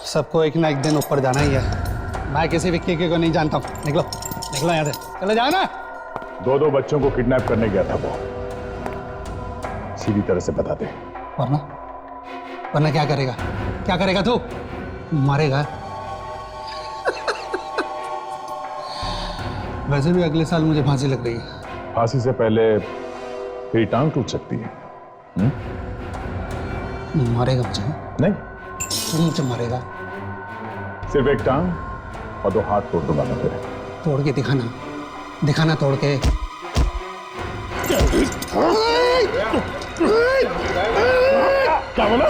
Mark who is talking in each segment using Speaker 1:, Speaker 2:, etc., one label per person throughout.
Speaker 1: सबको एक ना एक दिन ऊपर जाना ही है। मैं किसी विक्की को नहीं जानता हूँ। निकलो निकलो यहाँ से, चले जाओ ना।
Speaker 2: दो बच्चों को किडनैप करने गया था वो, सीधी तरह से बता दे।
Speaker 1: वरना वरना क्या करेगा? क्या करेगा तू? मारेगा। वैसे भी अगले साल मुझे फांसी लग रही है।
Speaker 2: फांसी से पहले तेरी टांग टूट सकती है।
Speaker 1: मारेगा मुझे?
Speaker 2: नहीं,
Speaker 1: तू मुझे मारेगा?
Speaker 2: सिर्फ एक टांग और 2 हाथ तोड़ दूंगा मैं तेरे।
Speaker 1: तोड़ के दिखाना, दिखाना तोड़ के।
Speaker 2: क्या बोला?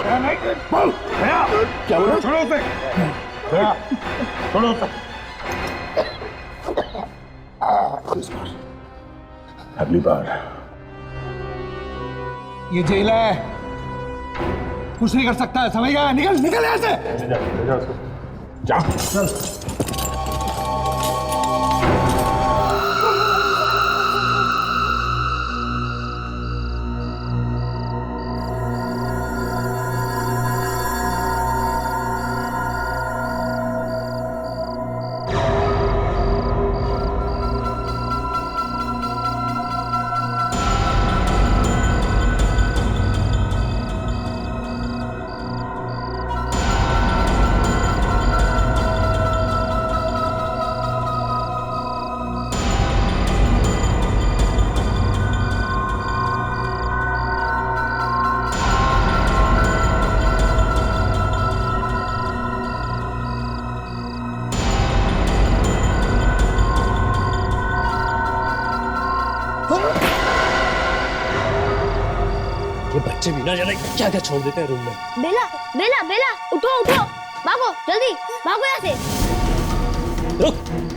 Speaker 2: बोल। क्या बोला? छोड़ो उसे। छोड़ो उसे। अगली बार।
Speaker 1: ये जेल है, कुछ नहीं कर सकता, समझ गया? निकल निकल यहाँ से।
Speaker 2: जा।
Speaker 3: ये बच्चे भी ना जाने क्या क्या छोड़ देते हैं रूम में।
Speaker 4: बेला बेला बेला, उठो उठो, भागो जल्दी, भागो यहाँ से।
Speaker 3: रुक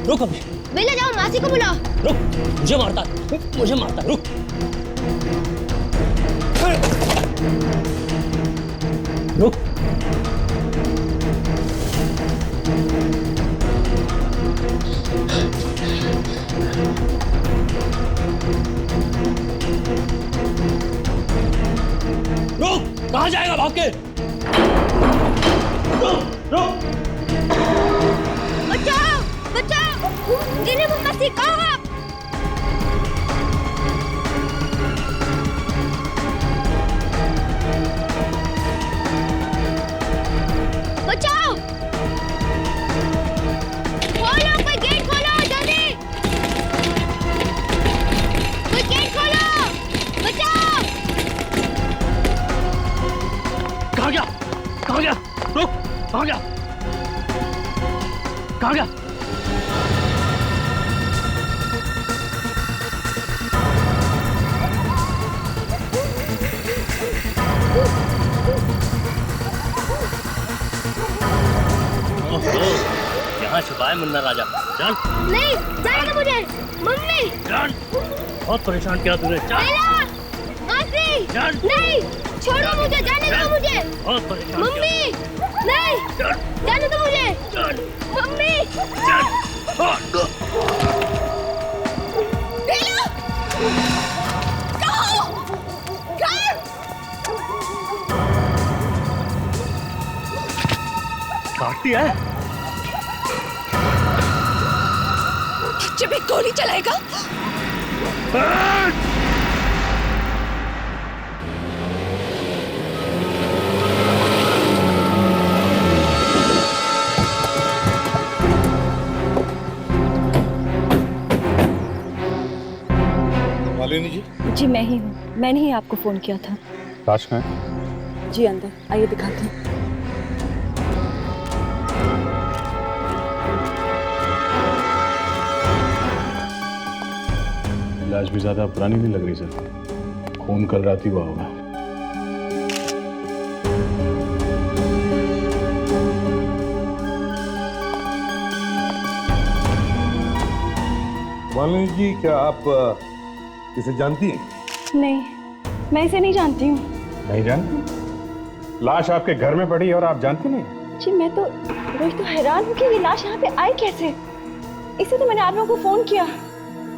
Speaker 3: रुक अभी।
Speaker 4: बेला जाओ मासी को बुलाओ।
Speaker 3: रुक, मुझे मारता है, रुक। रुक। रुक, कहाँ जाएगा भाग के? रुक।
Speaker 4: बचाओ बचाओ, जिन्हें वो मसी कहो आप। बचाओ, खोलो, कोई गेट खोलो जल्दी, कोई गेट खोलो, बचाओ।
Speaker 3: कहाँ गया? रुक, कहाँ गया? यहाँ छुपा है मुन्ना राजा। जान।
Speaker 4: नहीं, जाने दो मुझे। मम्मी।
Speaker 3: जान। बहुत परेशान किया तूने।
Speaker 4: बेला, मासी।
Speaker 3: जान।
Speaker 4: नहीं, छोड़ो मुझे, जाने दो मुझे।
Speaker 3: बहुत परेशान।
Speaker 4: मम्मी, नहीं, जाने दो मुझे। मम्मी। बेला, कहो, घर।
Speaker 3: काटती है।
Speaker 4: जब एक गोली चलाएगा।
Speaker 2: मालिनी जी।
Speaker 5: जी मैं ही हूँ, मैंने ही आपको फोन किया था।
Speaker 2: लाश कहाँ है?
Speaker 5: जी अंदर आइए, दिखाती हूँ।
Speaker 2: लाश भी ज्यादा पुरानी नहीं लग रही सर, खून कल रात ही हुआ होगा।
Speaker 6: मालिनी जी, क्या आप इसे जानती हैं?
Speaker 5: नहीं, मैं इसे नहीं जानती हूँ।
Speaker 2: नहीं जानती? लाश आपके घर में पड़ी और आप जानती नहीं?
Speaker 5: जी मैं तो हैरान हूँ कि ये लाश यहाँ पे आई कैसे। इसे तो मैंने आप लोगों को फोन किया।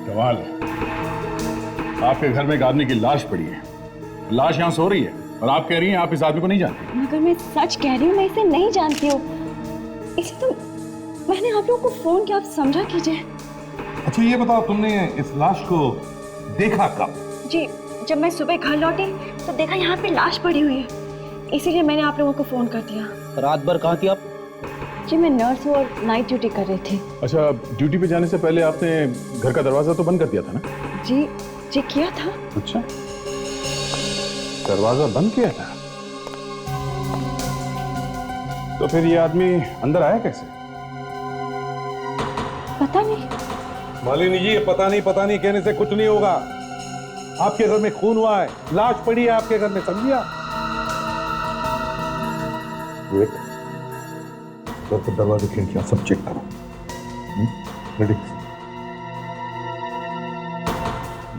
Speaker 2: कमाल है, आपके घर में एक आदमी की लाश पड़ी है, लाश यहाँ सो रही है और आप कह रही हैं आप इस आदमी को नहीं जानती।
Speaker 5: मगर मैं सच कह रही हूँ, मैं इसे नहीं जानती हूँ। इसे तो मैंने आप लोगों को फोन किया, आप समझा कीजिए।
Speaker 6: अच्छा ये बताओ, तुमने इस लाश को देखा कब?
Speaker 5: जी, जब मैं सुबह घर लौटी तो देखा यहाँ पे लाश पड़ी हुई है, इसीलिए मैंने आप लोगों को फोन कर दिया।
Speaker 1: रात भर कहाँ थी आप?
Speaker 5: जी मैं नर्स हूँ और नाइट ड्यूटी कर रही थी।
Speaker 2: अच्छा, ड्यूटी पे जाने से पहले आपने घर का दरवाजा तो बंद कर दिया था ना?
Speaker 5: जी जी किया था।
Speaker 2: अच्छा, दरवाजा बंद किया था? तो फिर ये आदमी अंदर आया कैसे?
Speaker 5: पता नहीं।
Speaker 6: मालिनी जी, ये पता नहीं कहने से कुछ नहीं होगा। आपके घर में खून हुआ है, लाश पड़ी है आपके घर में, समझिए आप? विवेक, घर के दरवाजे खिड़कियां सब चेक करो। रेडी?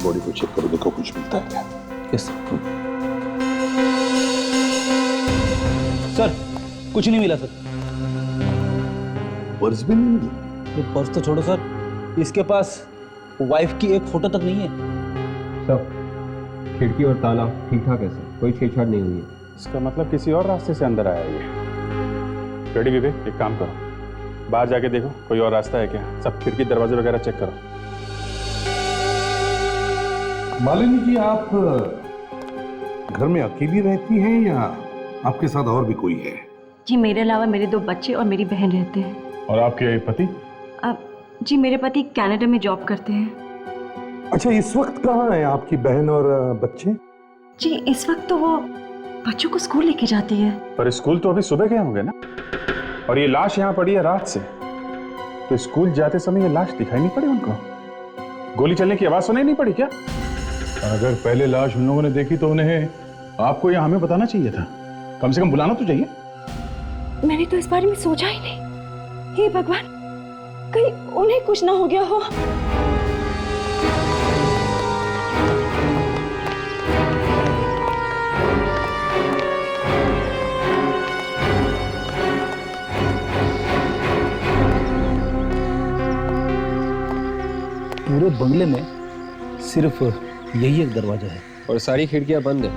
Speaker 6: बॉडी को चेक करो, देखो कुछ मिलता है क्या?
Speaker 1: यस सर, कुछ नहीं मिला सर।
Speaker 6: पर्स भी नहीं मिली?
Speaker 1: ये पर्स तो छोड़ो सर, इसके पास वाइफ की एक फोटो तक नहीं है।
Speaker 7: सब खिड़की और ताला ठीक ठाक है सर, कोई छेड़छाड़ नहीं हुई है।
Speaker 2: इसका मतलब किसी और रास्ते से अंदर आया ये। रेडी विवेक, एक काम करो, बाहर जाके देखो कोई और रास्ता है क्या। सब खिड़की दरवाजे वगैरह चेक करो।
Speaker 6: मालिनी जी, आप घर में अकेली रहती हैं या आपके साथ और भी कोई है?
Speaker 5: जी मेरे अलावा मेरे 2 बच्चे और मेरी बहन रहते हैं।
Speaker 2: और आपके पति?
Speaker 5: जी मेरे पति कनाडा में जॉब करते हैं।
Speaker 6: अच्छा, इस वक्त कहाँ है आपकी बहन और बच्चे?
Speaker 5: जी इस वक्त तो वो बच्चों को स्कूल लेके जाती है।
Speaker 2: पर स्कूल तो अभी सुबह गए होंगे ना? और ये लाश यहाँ पड़ी है रात से, तो स्कूल जाते समय ये लाश दिखाई नहीं पड़ी उनको? गोली चलने की आवाज सुनाई नहीं पड़ी क्या? अगर पहले लाश उन लोगों ने देखी तो उन्हें आपको या हमें बताना चाहिए था, कम से कम बुलाना तो चाहिए।
Speaker 5: मैंने तो इस बारे में सोचा ही नहीं। हे भगवान, कहीं उन्हें कुछ ना हो गया हो।
Speaker 1: पूरे बंगले में सिर्फ यही एक दरवाजा है
Speaker 7: और सारी खिड़कियां बंद है,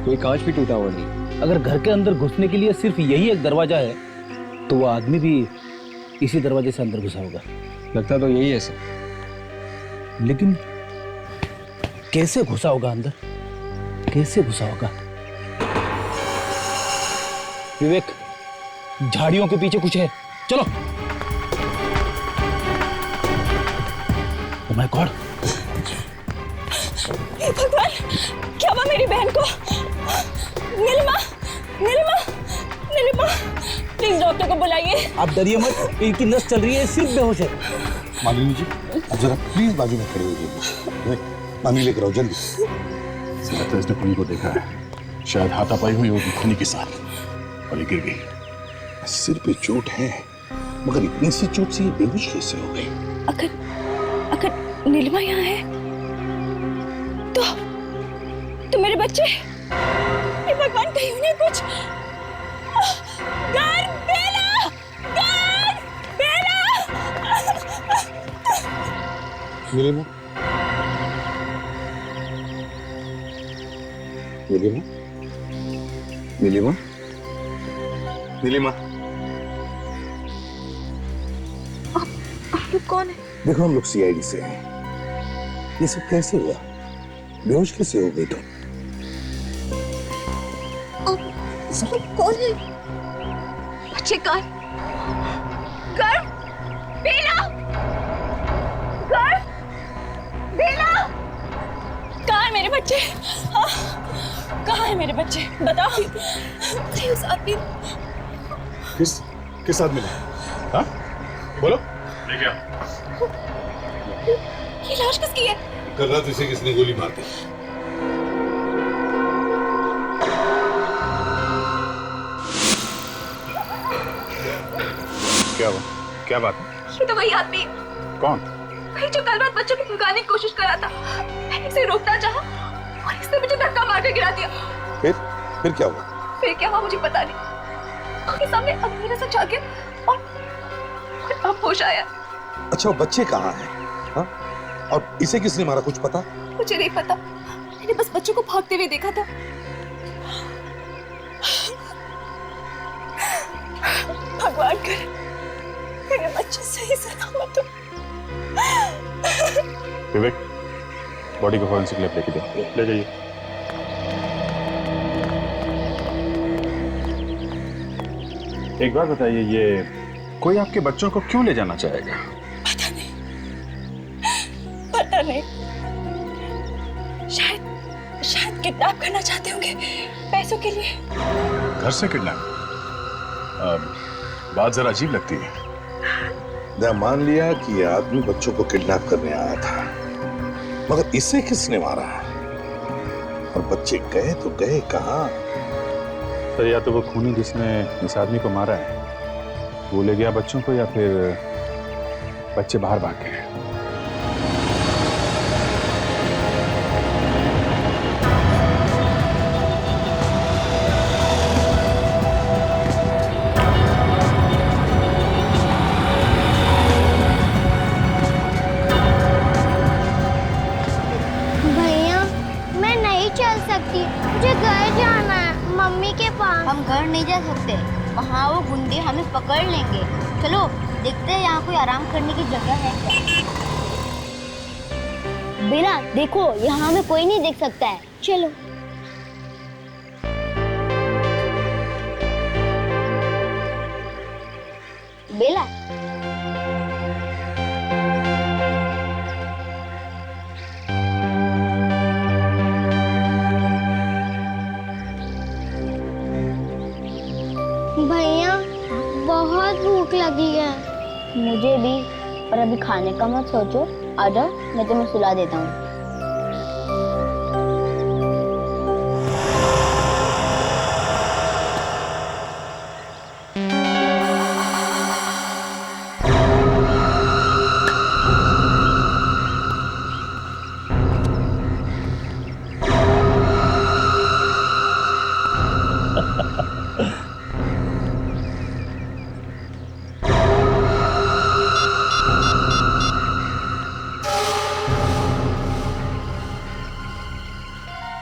Speaker 7: कोई कांच भी टूटा हुआ नहीं।
Speaker 1: अगर घर के अंदर घुसने के लिए सिर्फ यही एक दरवाजा है तो वो आदमी भी इसी दरवाजे से अंदर घुसा होगा।
Speaker 7: लगता तो यही है सर।
Speaker 1: लेकिन कैसे घुसा होगा अंदर? कैसे घुसा होगा? विवेक, झाड़ियों के पीछे कुछ है, चलो। Oh my God!
Speaker 5: हे भगवान, क्या हुआ मेरी बहन को? नीलिमा, नीलिमा, नीलिमा, प्लीज डॉक्टर को बुलाइए।
Speaker 1: आप डरिए मत, इनकी नस चल रही है, सिर्फ बेहोश है।
Speaker 6: मालिनी जी, आप जरा प्लीज बाजू में खड़े हो जाइए। पानी लेकर आओ जल्दी।
Speaker 2: लगता है इसने खुनी को देखा है, शायद हाथापाई हुई होगी खुनी के साथ और ये गिर गई।
Speaker 6: सिर पे चोट है, मगर इतनी सी चोट से ये बेहोश कैसे हो गई?
Speaker 5: अगर नीलिमा यहाँ है तो मेरे बच्चे, हे भगवान, कहीं उन्हें कुछ। घर बेला, घर बेला।
Speaker 6: नीलिमा, नीलिमा, नीलिमा, नीलिमा,
Speaker 5: आप लोग कौन है?
Speaker 6: देखो हम लोग सीआईडी से हैं। ये सब कैसे हुआ? बेहोश कैसे हो गई तुम?
Speaker 5: सब कौन है? बच्चे कहाँ? घर बेला, घर बेला, कहाँ है मेरे बच्चे? हाँ? कहाँ है मेरे बच्चे? बताओ। उस आदमी
Speaker 2: किस आदमी ने? हाँ, बोलो। लेके आओ।
Speaker 5: ये लाश किसकी है?
Speaker 6: कल रात इसे किसने गोली मार दी?
Speaker 2: क्या हुआ? क्या बात है?
Speaker 5: ये तो वही आदमी है।
Speaker 2: कौन?
Speaker 5: वही जो कल रात बच्चों को भगाने की कोशिश कर रहा था। मैंने इसे रोकना चाहा और इसने मुझे धक्का मार के गिरा दिया।
Speaker 6: फिर क्या हुआ?
Speaker 5: फिर क्या हुआ मुझे पता नहीं। उसके सामने अंधेरा सा छा गया और अब होश आया।
Speaker 6: अच्छा, वो बच्चे कहाँ हैं? हाँ? और इसे किसने मारा, कुछ पता?
Speaker 5: मुझे नहीं पता, मैंने बस बच्चों को भागते हुए देखा था। भगवान करे मुझे सही सलामत हो।
Speaker 2: विवेक, बॉडी को फॉरेंसिक लैब लेके दो, ले जाइए। एक बात बताइए, ये कोई आपके बच्चों को क्यों ले जाना चाहेगा?
Speaker 5: पता नहीं, शायद किडनैप करना चाहते होंगे पैसों के लिए।
Speaker 2: घर से किडनैप? बात जरा अजीब लगती है।
Speaker 6: मैं मान लिया कि ये आदमी बच्चों को किडनैप करने आया था, मगर इसे किसने मारा? और बच्चे गए तो गए कहाँ?
Speaker 2: सर, या तो वो खूनी जिसने इस आदमी को मारा है वो ले गया बच्चों को, या फिर बच्चे बाहर भाग गए।
Speaker 4: भैया मैं नहीं चल सकती, मुझे घर जाना है मम्मी के पास। हम घर नहीं जा सकते, वहाँ वो गुंडे हमें पकड़ लेंगे। चलो देखते हैं यहाँ कोई आराम करने की जगह है क्या। बेला देखो, यहाँ हमें कोई नहीं देख सकता है, चलो। बेला भैया बहुत भूख लगी है। मुझे भी, पर अभी खाने का मत सोचो, आ जाओ मैं तुम्हें सुला देता हूँ।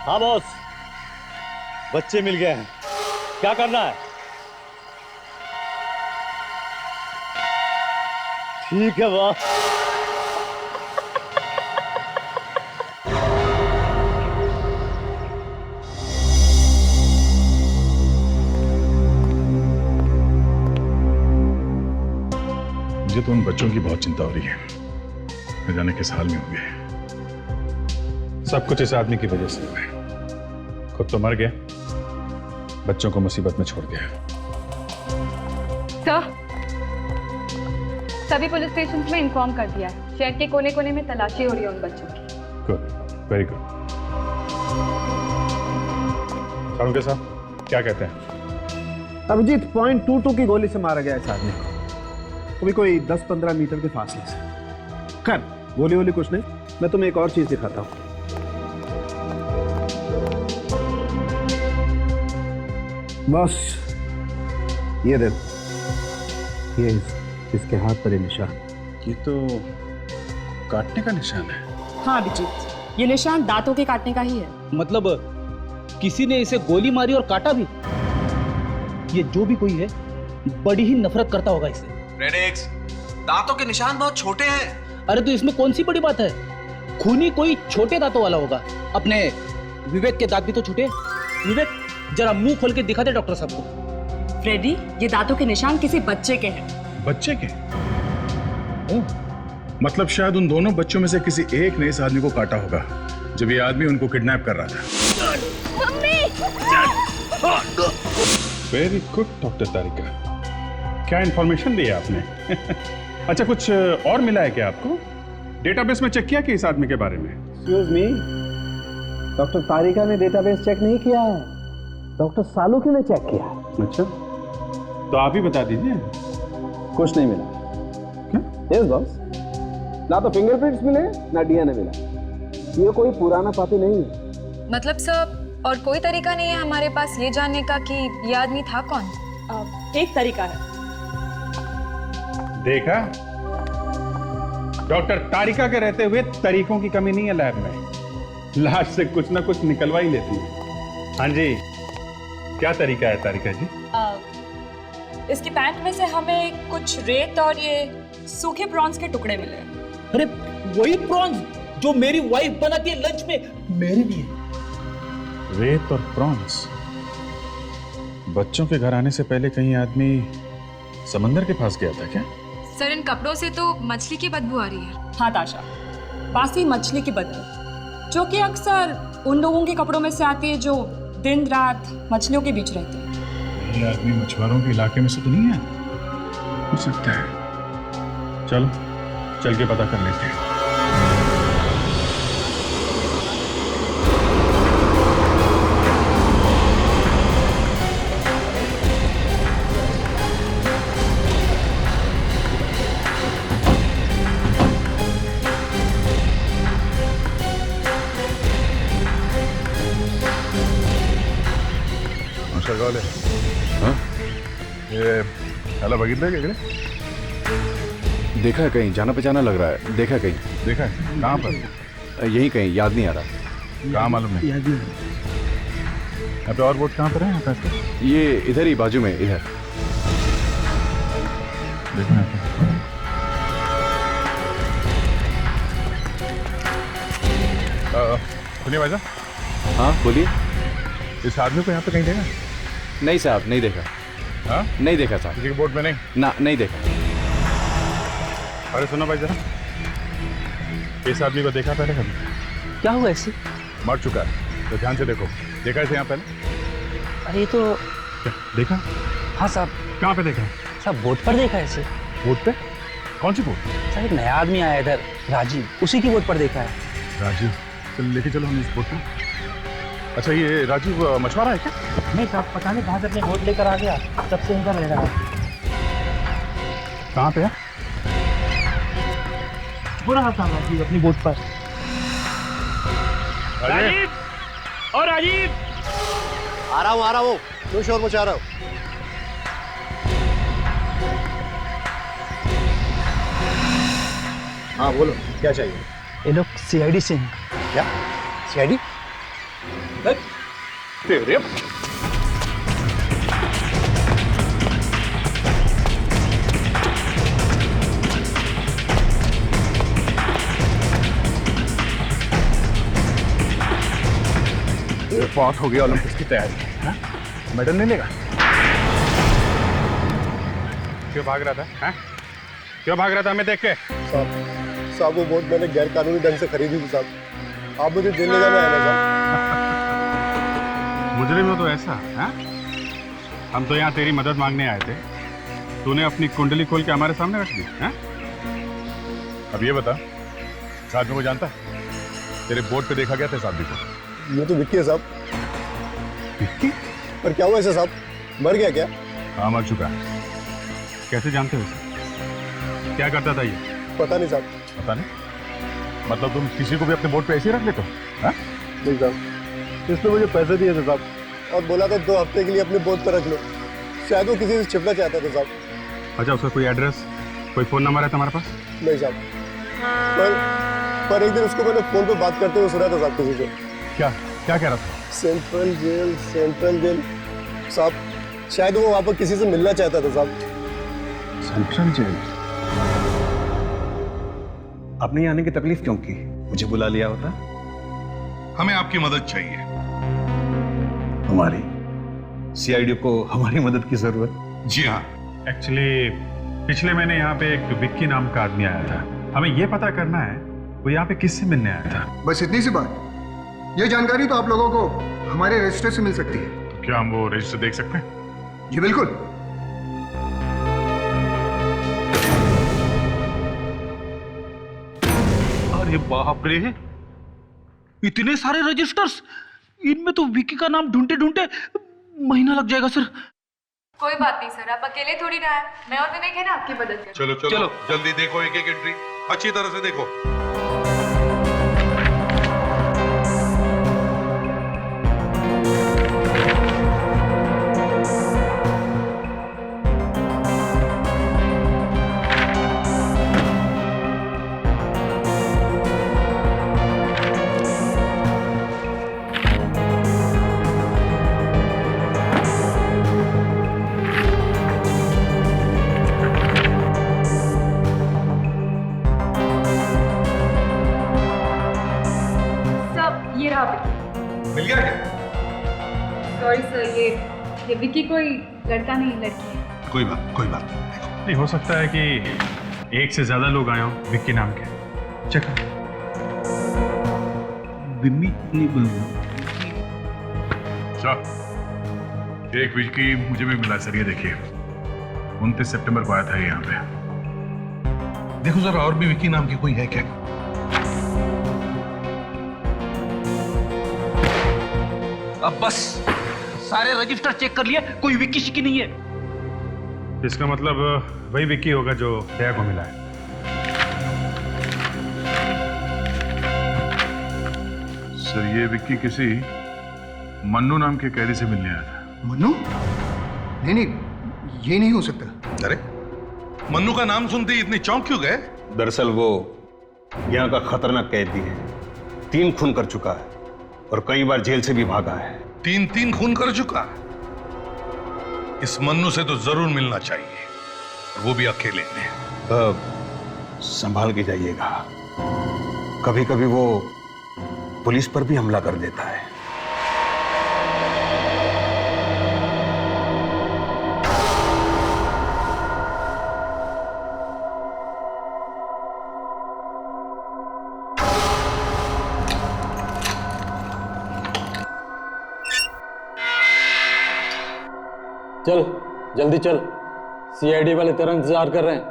Speaker 3: हाँ बॉस, बच्चे मिल गए हैं, क्या करना है? ठीक है बॉस।
Speaker 2: मुझे तो उन बच्चों की बहुत चिंता हो रही है, न जाने किस हाल में होंगे। सब कुछ इस आदमी की वजह से हुआ है। खुद तो मर गया, बच्चों को मुसीबत में छोड़ गया।
Speaker 8: सर, सभी पुलिस स्टेशन में इन्फॉर्म कर दिया है। शहर के कोने कोने में तलाशी हो रही है उन बच्चों की।
Speaker 2: Good, very good. सारुके साहब क्या कहते हैं?
Speaker 9: अभिजीत, .22 की गोली से मारा गया इस आदमी को, अभी कोई 10-15 मीटर के फासले से। खैर, गोली वोली कुछ नहीं, मैं तुम्हें एक और चीज दिखाता हूँ। बस ये देखो, ये इसके हाथ पर ये निशान।
Speaker 2: ये तो काटने का निशान है।
Speaker 5: हाँ अभिजीत, ये निशान दांतों के काटने का ही है।
Speaker 1: मतलब किसी ने इसे गोली मारी और काटा भी? ये जो भी कोई है बड़ी ही नफरत करता होगा इसे।
Speaker 10: रेड, दांतों के निशान बहुत छोटे हैं।
Speaker 1: अरे तो इसमें कौन सी बड़ी बात है? खूनी कोई छोटे दांतों वाला होगा। अपने विवेक के दांत भी तो छोटे। विवेक, जरा मुंह खोल के दिखा दे डॉक्टर साहब को।
Speaker 5: फ्रेडी, ये दांतों के निशान किसी बच्चे के हैं।
Speaker 2: बच्चे के? ओह, मतलब शायद उन दोनों बच्चों में से किसी एक ने इस आदमी को काटा होगा जब ये आदमी उनको किडनैप कर रहा था। वेरी गुड डॉक्टर तारिका, क्या इंफॉर्मेशन दी है आपने? अच्छा, कुछ और मिला है क्या आपको? डेटाबेस में चेक किया कि इस आदमी के बारे में?
Speaker 9: एक्सक्यूज मी, डॉक्टर तारिका ने डेटाबेस चेक नहीं किया है, डॉक्टर सालुकी ने चेक किया है।
Speaker 2: अच्छा, तो आप ही बता दीजिए।
Speaker 9: कुछ नहीं मिला। यस बॉस, ना तो फिंगरप्रिंट्स मिले ना डीएनए मिला। ये कोई पुराना पापी नहीं है।
Speaker 8: मतलब सर, और कोई तरीका नहीं है हमारे पास ये जानने का कि ये आदमी था कौन?
Speaker 5: एक तरीका है।
Speaker 2: देखा, डॉक्टर तारिका के रहते हुए तरीकों की कमी नहीं है लैब में। लाश से कुछ ना कुछ निकलवा ही लेती है। हाँ जी, क्या तरीका है तारिका जी?
Speaker 5: इसकी पैंट में से हमें कुछ रेत और ये सूखे प्रॉन्स के टुकड़े मिले।
Speaker 1: अरे वही प्रॉन्स जो मेरी वाइफ बनाती है लंच में मेरे लिए।
Speaker 2: रेत और प्रॉन्स। बच्चों के घर आने से पहले कहीं आदमी समंदर के पास गया था क्या?
Speaker 8: सर इन कपड़ों से तो मछली की बदबू आ रही है।
Speaker 5: हाँ ताशा, बासी मछली की बदबू, जो कि अक्सर उन लोगों के कपड़ों में से आती है जो दिन रात मछलियों के बीच रहते हैं।
Speaker 2: ये आदमी मछुआरों के इलाके में से तो नहीं है? हो सकता है। चलो चल के पता कर लेते हैं।
Speaker 6: हाँ? ये ह्याला बघितलंय का इकडे?
Speaker 7: देखा है कहीं, जाना पहचाना लग रहा है। देखा है कहीं?
Speaker 2: देखा है? कहाँ पर?
Speaker 7: यहीं कहीं, याद नहीं आ रहा।
Speaker 2: कहाँ मालूम नहीं?
Speaker 9: याद नहीं।
Speaker 2: यहाँ पे और बोट कहाँ पर है? यहाँ पे
Speaker 7: ये इधर ही बाजू में, इधर।
Speaker 2: देखो यहाँ पे। सुनिए भाई साहब।
Speaker 7: हाँ बोलिए।
Speaker 2: इस आदमी को यहाँ पे कहीं देखा?
Speaker 7: नहीं साहब, नहीं देखा।
Speaker 2: हाँ?
Speaker 7: नहीं देखा साहब।
Speaker 2: किसी के बोट में नहीं?
Speaker 7: ना, नहीं देखा।
Speaker 2: अरे सुनो भाई जरा, इस आदमी को देखा पहले कभी?
Speaker 1: क्या हुआ ऐसे?
Speaker 2: मर चुका है, तो ध्यान से देखो। देखा इसे यहाँ पहले?
Speaker 1: अरे ये तो
Speaker 2: क्या देखा?
Speaker 1: हाँ साहब।
Speaker 2: कहाँ पे देखा?
Speaker 1: साहब बोट पर देखा है इसे।
Speaker 2: बोट पे? कौन सी बोट?
Speaker 1: साहब एक नया आदमी आया इधर, राजीव, उसी की बोट पर देखा है।
Speaker 2: राजीव? चलो लेके चलो हम इस बोट में। अच्छा ये राजीव मछुआरा है क्या?
Speaker 1: नहीं साहब, पता नहीं कहाँ से अपने बोट लेकर आ गया, तब से इनका रह रहा है।
Speaker 2: कहाँ पे है?
Speaker 1: हो रहा था राजीव अपनी बोट पर।
Speaker 2: राजीव!
Speaker 1: और राजीव!
Speaker 3: आ रहा हूँ क्यों शोर मचा रहा हूँ? हाँ बोलो, क्या चाहिए?
Speaker 1: ये लोग सीआईडी से हैं।
Speaker 3: क्या सीआईडी? तेरे
Speaker 2: बहुत हो गया ओलंपिक्स की तैयारी। हाँ? मेडल नहीं लेगा? क्यों भाग रहा था? हाँ? क्यों भाग रहा था हमें देख के?
Speaker 3: साहब वो बोट मैंने गैर कानूनी ढंग से खरीदी थी साहब। आप मुझे जेल ले जाने आए ना साहब।
Speaker 2: मुजरिम हो तो ऐसा? हाँ? हम तो यहाँ तेरी मदद मांगने आए थे, तूने अपनी कुंडली खोल के हमारे सामने रख दी। हाँ? अब ये बता, इस आदमी को जानता है? तेरे बोट पे देखा गया था इस आदमी को।
Speaker 3: ये तो विक्की है साहब।
Speaker 2: विक्की?
Speaker 3: पर क्या हुआ ऐसा साहब? मर गया क्या?
Speaker 2: हाँ मर चुका है। कैसे जानते हो इसे? क्या करता था ये?
Speaker 3: पता नहीं साहब।
Speaker 2: पता नहीं? मतलब तुम किसी को भी अपने बोट पे ऐसे ही रख लेते हो? हाँ?
Speaker 3: नहीं साहब, इसने मुझे पैसे दिए थे साहब और बोला था 2 हफ्ते के लिए अपने बोट पर रख लो। शायद वो किसी से छिपना चाहता था साहब।
Speaker 2: अच्छा उसका कोई एड्रेस, कोई फोन नंबर है तुम्हारे पास?
Speaker 3: नहीं साहब, पर एक दिन उसको मैंने फोन पे बात करते हुए सुना था साहब किसी से।
Speaker 2: क्या क्या कह रहा था?
Speaker 3: सेंट्रल जेल साहब, शायद वो वहां पर किसी से मिलना चाहता था साहब।
Speaker 2: Central jail?
Speaker 9: आपने आने की तकलीफ क्यों की? मुझे बुला लिया होता।
Speaker 6: हमें आपकी मदद चाहिए।
Speaker 9: हमारी सीआईडी को हमारी मदद की जरूरत?
Speaker 6: जी हाँ।
Speaker 2: एक्चुअली पिछले महीने यहाँ पे एक विक्की नाम का आदमी आया था। हमें ये पता करना है वो यहाँ पे किससे मिलने आया था।
Speaker 11: बस इतनी सी बात। ये जानकारी तो आप लोगों को हमारे रजिस्टर से मिल सकती है।
Speaker 2: तो क्या हम वो रजिस्टर देख सकते हैं?
Speaker 11: जी बिल्कुल।
Speaker 1: अरे बाप रे, इतने सारे रजिस्टर्स, इनमें तो विकी का नाम ढूंढते ढूंढते महीना लग जाएगा सर।
Speaker 8: कोई बात नहीं सर, आप अकेले थोड़ी ना है, मैं और विवेक है ना आपकी मदद कर।
Speaker 6: चलो चलो जल्दी देखो, एक एक एंट्री अच्छी तरह से देखो।
Speaker 8: ये विक्की कोई लड़का नहीं लड़की है।
Speaker 6: कोई बात नहीं।
Speaker 2: नहीं, हो सकता है कि एक से ज्यादा लोग आए हों विक्की नाम के। चेक
Speaker 1: बिम्मी नहीं बोल रहा।
Speaker 2: एक विक्की मुझे भी मिला सर, ये देखिए 29 सितंबर को आया था यहाँ पे।
Speaker 6: देखो जरा, और भी विक्की नाम की कोई है क्या?
Speaker 1: अब बस सारे रजिस्टर चेक कर लिए, कोई विक्की शिक्की नहीं है।
Speaker 2: इसका मतलब वही विक्की होगा जो दया को मिला है। सर ये विक्की किसी मन्नू नाम के कैदी से मिलने आया था।
Speaker 11: मन्नू? नहीं, ये नहीं हो सकता।
Speaker 6: अरे मन्नू का नाम सुनते ही इतने चौंक क्यों गए?
Speaker 12: दरअसल वो यहाँ का खतरनाक कैदी है, 3 खून कर चुका है और कई बार जेल से भी भागा है।
Speaker 6: 3 खून कर चुका? इस मन्नू से तो जरूर मिलना चाहिए, वो भी अकेले में।
Speaker 12: संभाल के जाइएगा, कभी कभी वो पुलिस पर भी हमला कर देता है।
Speaker 3: चल जल्दी चल, सीआईडी वाले तेरा इंतजार कर रहे हैं।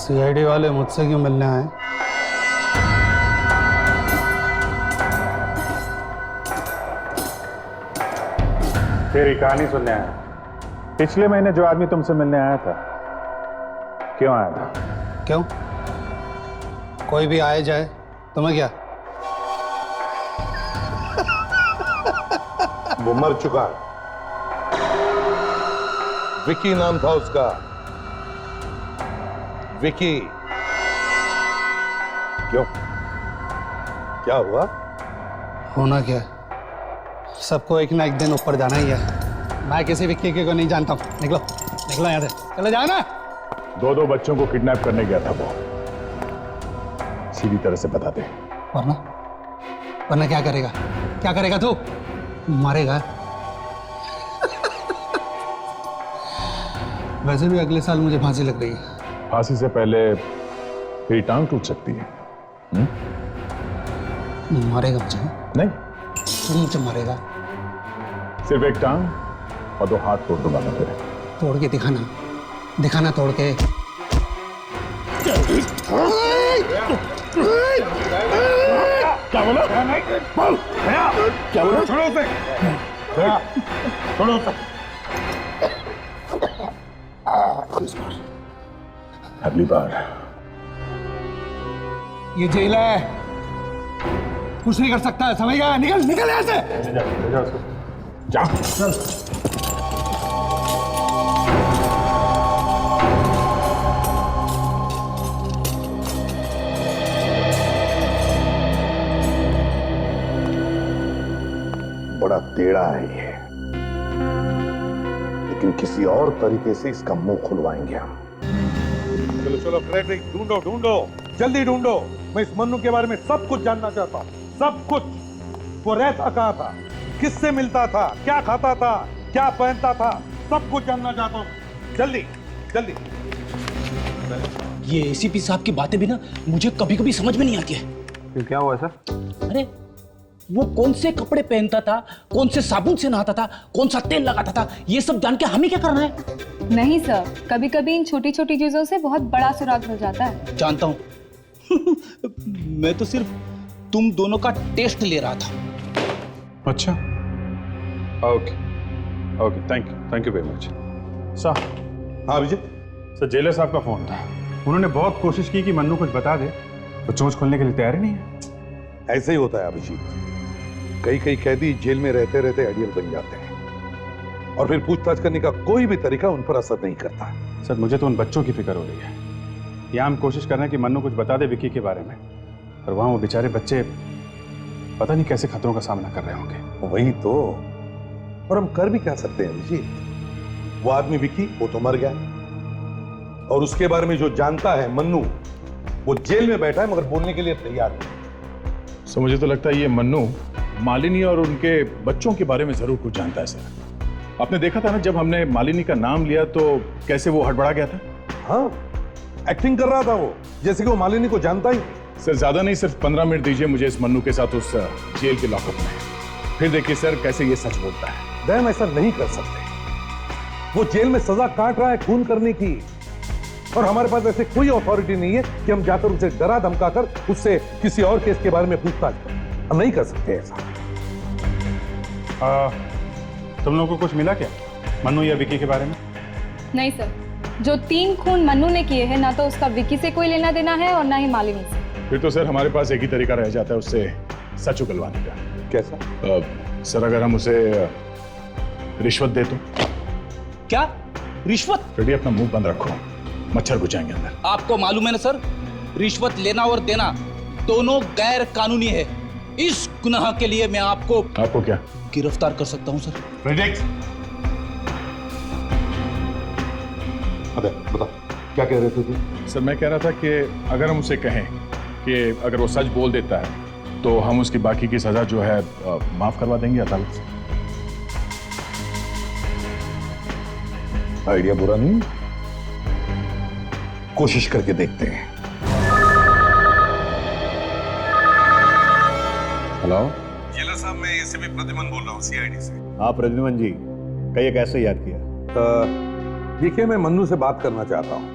Speaker 3: सीआईडी वाले मुझसे क्यों मिलने आए?
Speaker 2: तेरी कहानी सुनने आया। पिछले महीने जो आदमी तुमसे मिलने आया था, क्यों आया था?
Speaker 3: क्यों? कोई भी आए जाए तुम्हें क्या?
Speaker 6: वो मर चुका है, विक्की नाम था उसका, विक्की। क्यों, क्या हुआ?
Speaker 3: होना क्या है, सबको एक ना एक दिन ऊपर जाना ही है। मैं किसी विक्की को नहीं जानता हूँ। निकलो निकलो यहाँ से, चले जाओ ना।
Speaker 2: 2 बच्चों को किडनैप करने गया था वो, सीधी तरह से बता दे।
Speaker 3: वरना वरना क्या करेगा? क्या करेगा तू? मारेगा। वैसे भी अगले साल मुझे फांसी लग रही है।
Speaker 2: फांसी से पहले तेरी टांग टूट सकती है।
Speaker 3: मारेगा मुझे?
Speaker 2: नहीं,
Speaker 3: तू मुझे मारेगा?
Speaker 2: सिर्फ एक टांग और 2 हाथ तोड़ दूंगा मैं तेरे।
Speaker 3: तोड़ के दिखाना, दिखाना तोड़ के।
Speaker 2: क्या बोला? बोल क्या बोला? छोड़ो उसे, छोड़ो उसे। अगली बार।
Speaker 3: ये जेल है, कुछ नहीं कर सकता है, समझ गया? निकल निकल यहाँ से।
Speaker 2: जा चल।
Speaker 6: बड़ा टेढ़ा है ये, लेकिन किसी और तरीके से इसका मुंह खुलवाएंगे हम।
Speaker 13: चलो चलो फ्रेडरिक, ढूंढो ढूंढो, जल्दी ढूंढो। मैं इस मन्नू के बारे में सब कुछ जानना चाहता हूँ, सब कुछ। वो रहता कहाँ था, किससे मिलता था, क्या खाता था, क्या पहनता था, सब कुछ जानना चाहता हूँ। जल्दी जल्दी।
Speaker 1: ये एसीपी साहब की बातें भी ना मुझे कभी कभी समझ में नहीं आती है।
Speaker 9: तो क्या हुआ सर?
Speaker 1: अरे वो कौन से कपड़े पहनता था, कौन से साबुन से नहाता था, कौन सा तेल लगाता था, ये सब जान के हमें क्या करना है?
Speaker 8: नहीं सर, कभी कभी इन छोटी छोटी चीजों से बहुत बड़ा सुराग हो जाता है।
Speaker 1: जानता हूँ। मैं तो सिर्फ तुम दोनों का टेस्ट ले रहा था।
Speaker 2: अच्छा, okay okay, thank you very much. Sir.
Speaker 6: हाँ विजय।
Speaker 2: सर जेलर साहब का फोन था, उन्होंने बहुत कोशिश की कि मन्नू कुछ बता दे, तो चोंच खोलने के लिए तैयार ही नहीं है।
Speaker 6: ऐसे ही होता है अभिजीत, कई कैदी जेल में रहते रहते अड़ियल बन जाते हैं। और फिर पूछताछ करने का कोई भी तरीका उन पर असर नहीं करता।
Speaker 2: सर मुझे तो उन बच्चों की फिक्र हो रही है। यहाँ हम कोशिश कर रहे हैं कि मन्नू कुछ बता दे विक्की के बारे में, और वहां वो बेचारे बच्चे पता नहीं कैसे खतरों का सामना कर रहे होंगे।
Speaker 6: वही तो, और हम कर भी क्या सकते हैं जी? वो आदमी विक्की, वो तो मर गया, और उसके बारे में जो जानता है मन्नू, वो जेल में बैठा है मगर बोलने के लिए तैयार नहीं।
Speaker 2: सो मुझे तो लगता है ये मन्नू मालिनी और उनके बच्चों के बारे में जरूर कुछ जानता है सर। आपने देखा था ना जब हमने मालिनी का नाम लिया तो कैसे वो हड़बड़ा गया था।
Speaker 6: हाँ, एक्टिंग कर रहा था वो, जैसे कि वो मालिनी को जानता ही।
Speaker 2: सर ज्यादा नहीं, सिर्फ 15 मिनट दीजिए मुझे इस मन्नू के साथ उस जेल के लॉकअप में, फिर देखिए सर कैसे ये सच बोलता है।
Speaker 6: दम ऐसा नहीं कर सकते, वो जेल में सजा काट रहा है खून करने की, और हमारे पास ऐसे कोई अथॉरिटी नहीं है कि हम जाकर उसे डरा धमकाकर उससे किसी और केस के बारे में पूछताछ करें। हम नहीं कर सकते ऐसा।
Speaker 2: तुम लोगों को कुछ मिला क्या मन्नू या विक्की के बारे में?
Speaker 8: नहीं सर, जो 3 खून मन्नू ने किए हैं ना तो उसका विक्की से कोई लेना देना है और ना ही मालिनी से।
Speaker 2: फिर तो सर हमारे पास एक ही तरीका रह जाता है उससे सच उगलवाने का।
Speaker 6: कैसा?
Speaker 2: सर अगर हम उसे रिश्वत दे तो।
Speaker 1: क्या रिश्वत?
Speaker 2: रेडी, अपना मुंह बंद रखो, मच्छर घुसाएंगे अंदर।
Speaker 1: आपको मालूम है ना सर, रिश्वत लेना और देना दोनों गैर कानूनी है। इस गुनाह के लिए मैं आपको
Speaker 2: क्या
Speaker 1: गिरफ्तार कर सकता हूं सर।
Speaker 6: अबे बता, क्या कह रहे थे तुम?
Speaker 2: सर मैं कह रहा था कि अगर हम उसे कहें कि अगर वो सच बोल देता है तो हम उसकी बाकी की सजा जो है माफ करवा देंगे अदालत से।
Speaker 6: आइडिया बुरा नहीं, कोशिश करके देखते हैं।
Speaker 12: हेलो,
Speaker 6: जेलर साहब, मैं एसीपी प्रद्युमन बोल रहा हूँ सीआईडी से।
Speaker 12: हाँ प्रद्युमन जी, कहिए कैसे याद किया?
Speaker 6: देखिए, मैं मन्नू से बात करना चाहता हूँ,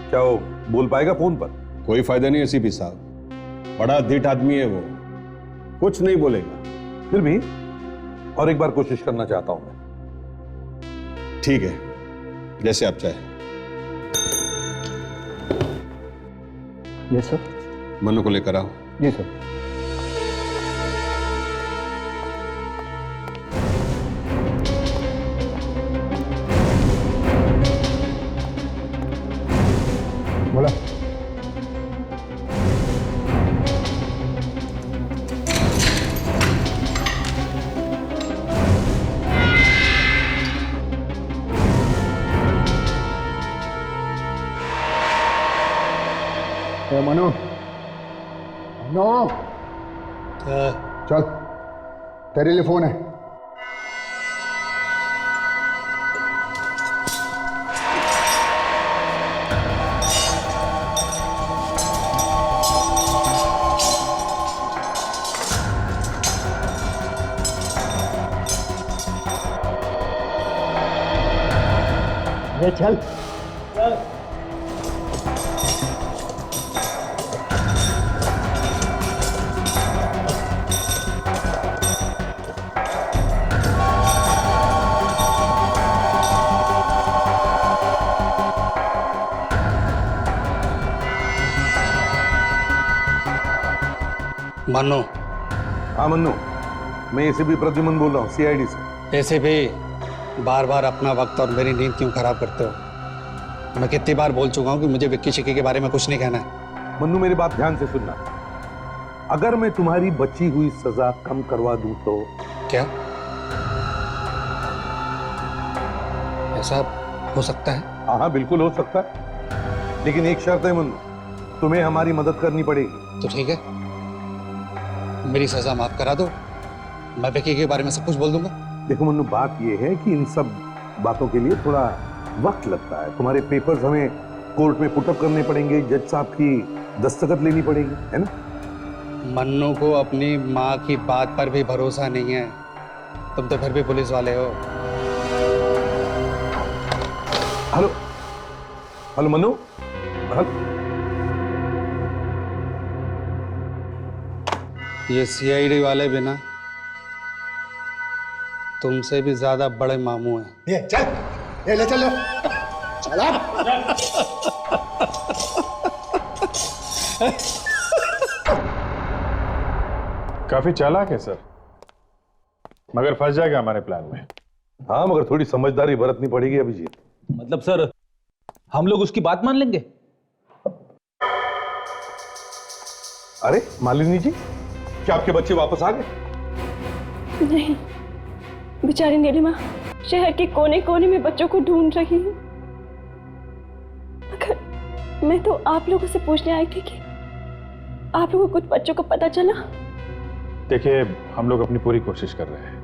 Speaker 6: क्या वो बोल पाएगा फोन पर?
Speaker 12: कोई फायदा नहीं एसीपी साहब, बड़ा धिट आदमी है वो, कुछ नहीं बोलेगा।
Speaker 6: फिर भी और एक बार कोशिश करना चाहता हूँ मैं।
Speaker 12: ठीक है, जैसे आप चाहे।
Speaker 9: Yes sir.
Speaker 12: मन्नू को लेकर आओ।
Speaker 9: जी सर। बोला। मनु, चल, तेरे लिए फोन है। चल।
Speaker 3: मन्नू।
Speaker 6: हाँ मन्नू, मैं एसीपी प्रद्युमन बोल रहा हूँ सीआईडी से।
Speaker 3: ऐसे भी बार बार अपना वक्त और मेरी नींद क्यों खराब करते हो? मैं कितनी बार बोल चुका हूँ कि मुझे विक्की शिक्की के बारे में कुछ नहीं कहना है।
Speaker 6: मन्नू, मेरी बात ध्यान से सुनना। अगर मैं तुम्हारी बची हुई सजा कम करवा दूं तो?
Speaker 3: क्या ऐसा हो सकता है?
Speaker 6: हाँ बिल्कुल हो सकता है, लेकिन एक शर्त है मन्नू, तुम्हें हमारी मदद करनी पड़ेगी।
Speaker 3: तो ठीक है, मेरी सजा माफ करा दो, मैं विक्की के बारे में सब कुछ बोल दूंगा।
Speaker 6: देखो मन्नू, बात यह है कि इन सब बातों के लिए थोड़ा वक्त लगता है। तुम्हारे पेपर्स हमें कोर्ट में पुटअप करने पड़ेंगे, जज साहब की दस्तखत लेनी पड़ेगी, है ना?
Speaker 3: मन्नू को अपनी माँ की बात पर भी भरोसा नहीं है। तुम तो फिर भी पुलिस वाले हो।
Speaker 6: हेलो हेलो मन्नू,
Speaker 3: ये सीआईडी वाले भी ना तुमसे भी ज्यादा बड़े मामू हैं।
Speaker 11: ये चल, ये ले चलो, चला।
Speaker 2: काफी चालाक है सर, मगर फंस जाएगा हमारे प्लान में।
Speaker 6: हाँ, मगर थोड़ी समझदारी बरतनी पड़ेगी अभिजीत।
Speaker 1: मतलब सर, हम लोग उसकी बात मान लेंगे?
Speaker 6: अरे मालिनी जी, क्या आपके बच्चे वापस आ गए?
Speaker 5: नहीं, बेचारी नीलिमा शहर के कोने कोने में बच्चों को ढूंढ रही है। मगर मैं तो आप लोगों से पूछने आई थी कि आप लोगों को कुछ बच्चों को पता चला?
Speaker 2: देखिए, हम लोग अपनी पूरी कोशिश कर रहे हैं।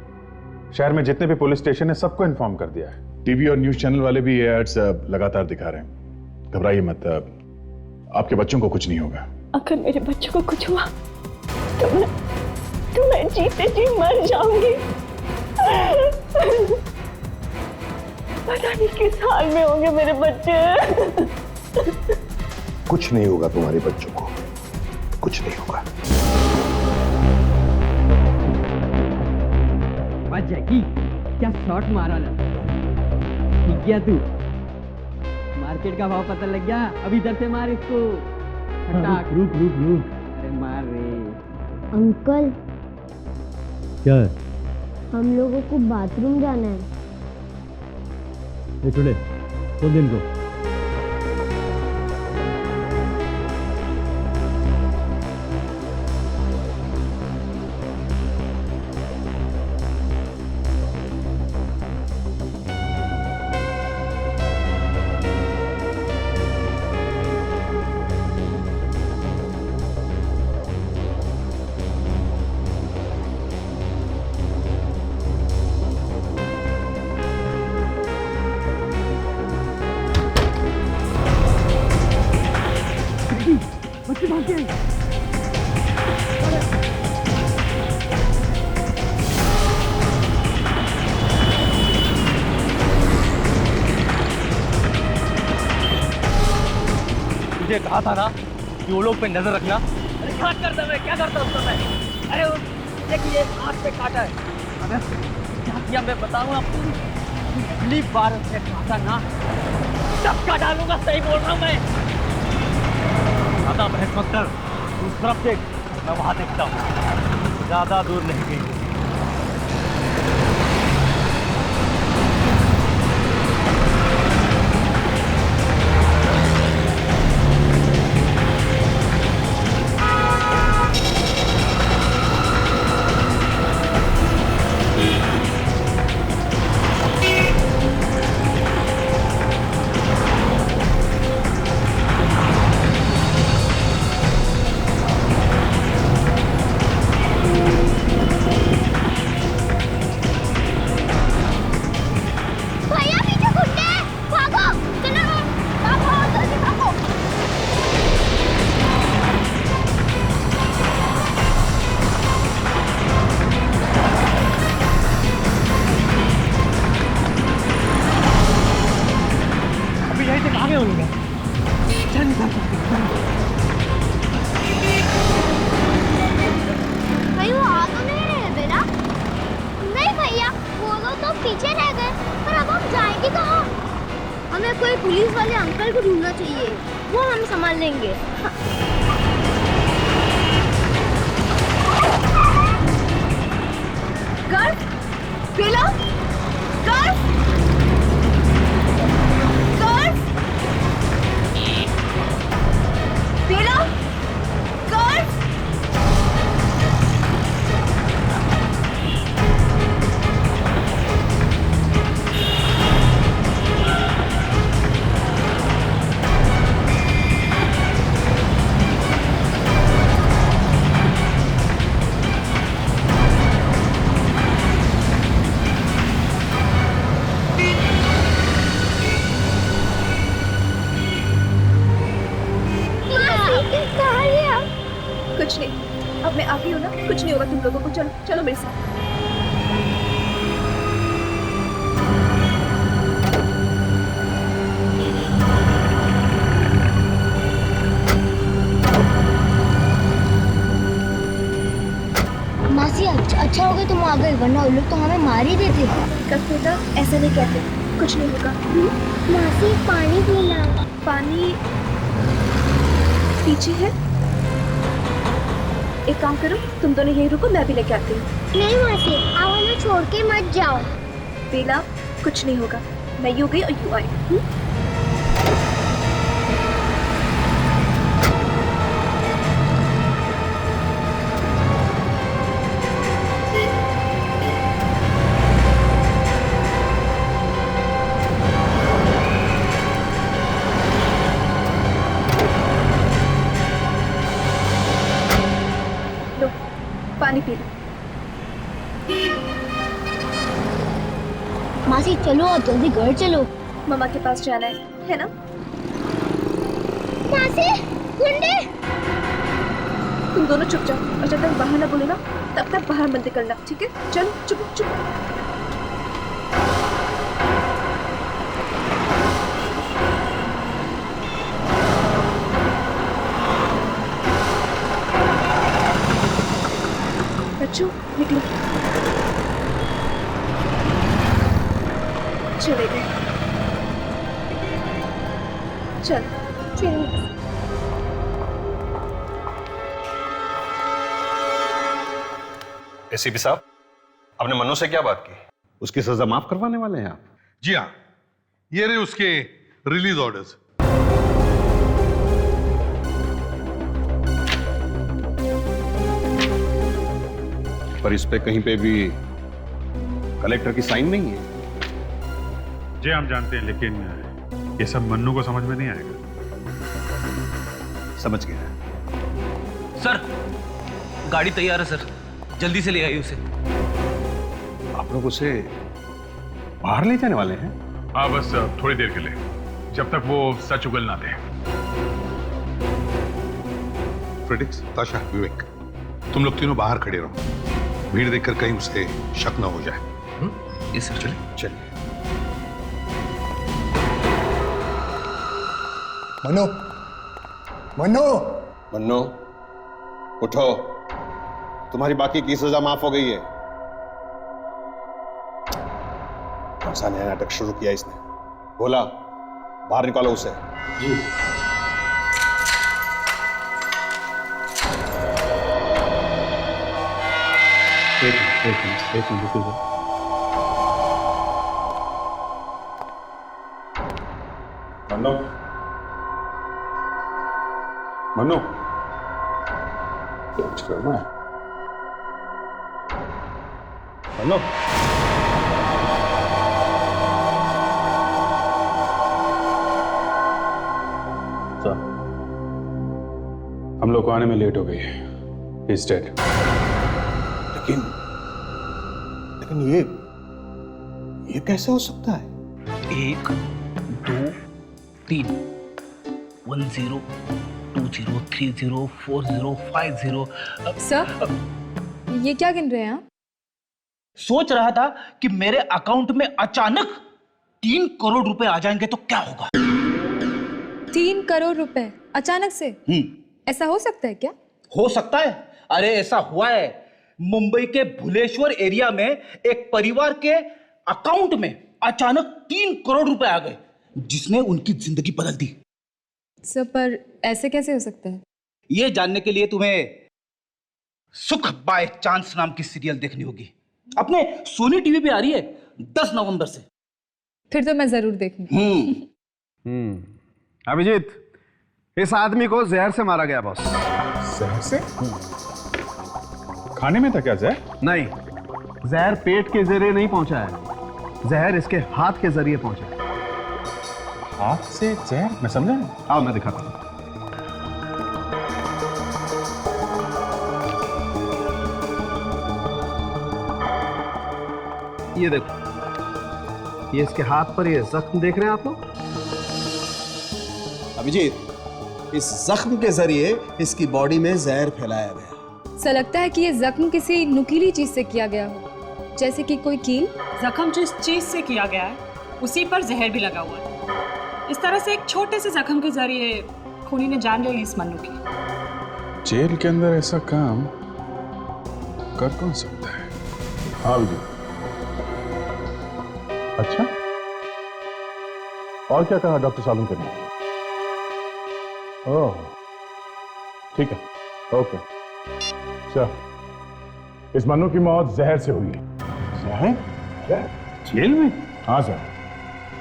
Speaker 2: शहर में जितने भी पुलिस स्टेशन है सबको इन्फॉर्म कर दिया है। टीवी और न्यूज चैनल वाले भी ये एड्स लगातार दिखा रहे हैं। घबराइए मत, आपके बच्चों को कुछ नहीं होगा।
Speaker 5: अगर मेरे बच्चों को कुछ हुआ तो मैं जीते जी मर जाऊंगी। पता नहीं किस हाल में होंगे मेरे बच्चे।
Speaker 6: कुछ नहीं होगा तुम्हारे बच्चों को, कुछ नहीं होगा।
Speaker 14: जैकी, क्या शॉट मारा ना? ठीक किया तू। मार्केट का भाव पता लग गया? अभी इधर से मार इसको। फटाक। रुक रुक रुक। अरे मार रे।
Speaker 4: अंकल,
Speaker 14: क्या?
Speaker 4: हम लोगों को बाथरूम जाना है।
Speaker 14: ये छोड़े, खोल दे इनको। बच्चे भाग गए।
Speaker 1: मुझे कहा था ना कि वो लोग पे नजर रखना। अरे क्या करता मैं, क्या करता हूँ मैं? अरे देखिए, हाथ पे काटा है। अबे क्या किया मैं बताऊँ आपको? पिछली बार उसने काटा ना, सबका डालूंगा। सही बोल रहा हूँ मैं। ज्यादा बहस मत कर, उस तरफ देख, मैं वहां देखता हूँ। ज्यादा दूर नहीं गई।
Speaker 4: भाई वो आ तो नहीं रहे बेटा? नहीं भैया, वो लोग तो पीछे रह गए। पर अब हम जाएंगे कहाँ? हमें कोई पुलिस वाले अंकल को ढूंढना चाहिए, वो हम संभाल लेंगे।
Speaker 5: गर्ल, पीला, गर्ल, गर्ल, पीला, गर्ल। कुछ नहीं, अब मैं आ गई हूँ ना, कुछ नहीं होगा तुम लोगों को। चलो चलो मेरे साथ।
Speaker 4: मासी, अच्छा हो गया तुम आ गए, वरना उन लोग तो हमें मार ही देते।
Speaker 5: बेटा ऐसा नहीं कहते, कुछ नहीं होगा।
Speaker 4: मासी, पानी पीना।
Speaker 5: पानी पीछे है। एक काम करो, तुम दोनों यहीं रुको, मैं भी लेके आती हूँ।
Speaker 4: नहीं मासी, आप हमें छोड़ के मत जाओ।
Speaker 5: बेला, कुछ नहीं होगा। मैं यूं गई और यूं आई। लो, पानी पी लो।
Speaker 4: मासी चलो अब जल्दी घर चलो।
Speaker 5: मम्मा के पास जाना है ना?
Speaker 4: मासी, गुंडे!
Speaker 5: तुम दोनों चुप जाओ और जब तक बाहर ना बोले ना तब तक बाहर मत निकलना, ठीक है? चलो चुप चुप। बच्चों निकलो। चले गए। चल
Speaker 12: एसीपी साहब, आपने मन्नू से क्या बात की? उसकी सजा माफ करवाने वाले हैं आप?
Speaker 6: जी हाँ, ये रहे उसके रिलीज ऑर्डर्स।
Speaker 12: पर इस पे कहीं पे भी कलेक्टर की साइन नहीं है।
Speaker 2: जी हम जानते हैं, लेकिन ये सब मन्नू को समझ में नहीं आएगा।
Speaker 12: समझ गया
Speaker 1: सर, गाड़ी तैयार है सर, जल्दी से ले आइए उसे।
Speaker 12: आप लोग उसे बाहर ले जाने वाले हैं?
Speaker 2: हाँ, बस थोड़ी देर के लिए, जब तक वो सच उगल ना दे।
Speaker 6: फ्रेडिक्स, ताशा, विवेक, तुम लोग तीनों बाहर खड़े रहो। भीड़ देखकर कहीं उसे शक न हो जाए।
Speaker 1: ये सर, चले
Speaker 12: चलिए।
Speaker 11: मन्नू, मन्नू,
Speaker 12: मन्नू उठो, तुम्हारी बाकी की सजा माफ हो गई है। कौन सा नया नाटक शुरू किया इसने? बोला, बाहर निकालो उसे।
Speaker 2: एक मिनट रुकिए। मन्नू, मन्नू, कुछ करना है? मन्नू, हम लोग को आने में लेट हो गई है। He's dead.
Speaker 12: लेकिन ये कैसे हो सकता है?
Speaker 1: 1 2 3 1 0 2 0 3 0 4 0 5 0।
Speaker 8: सर, ये क्या गिन रहे हैं आप?
Speaker 1: सोच रहा था कि मेरे अकाउंट में अचानक 3 करोड़ रुपए आ जाएंगे तो क्या होगा।
Speaker 8: 3 करोड़ रुपए अचानक से? ऐसा हो सकता है क्या?
Speaker 1: हो सकता है। अरे ऐसा हुआ है, मुंबई के भुलेश्वर एरिया में एक परिवार के अकाउंट में अचानक 3 करोड़ रुपए आ गए, जिसने उनकी जिंदगी बदल दी।
Speaker 8: सर, पर ऐसे कैसे हो सकता है?
Speaker 1: यह जानने के लिए तुम्हें सुख बाय चांस नाम की सीरियल देखनी होगी। अपने सोनी टीवी पे आ रही है 10 नवंबर से।
Speaker 8: फिर तो मैं जरूर देखूंगी।
Speaker 9: अभिजीत, इस आदमी को जहर से मारा गया बॉस।
Speaker 2: जहर से? खाने में था क्या जहर?
Speaker 9: नहीं, जहर पेट के जरिए नहीं पहुंचा है, जहर इसके हाथ के जरिए पहुंचा है।
Speaker 2: हाथ से जहर? मैं समझा नहीं।
Speaker 9: आओ मैं दिखाता हूं। ये देखो, ये इसके हाथ पर ये जख्म देख रहे हैं आप लोग?
Speaker 15: अभिजीत, इस जख्म के जरिए इसकी बॉडी में जहर फैलाया गया।
Speaker 8: सर, लगता है कि ये जख्म किसी नुकीली चीज से किया गया हो, जैसे कि कोई कील।
Speaker 16: जख्म जिस चीज से किया गया है उसी पर जहर भी लगा हुआ है। इस तरह से एक छोटे से जख्म के जरिए खूनी ने जान ले ली इस मन्नू की।
Speaker 2: जेल के अंदर ऐसा काम कर कौन सकता है? हाँ जी। अच्छा, और क्या कहा डॉक्टर सालुंके ने? ओह, ठीक है, ओके। सर, इस मन्नू की मौत जहर से हुई है। जहर? क्या? जेल में? हाँ सर।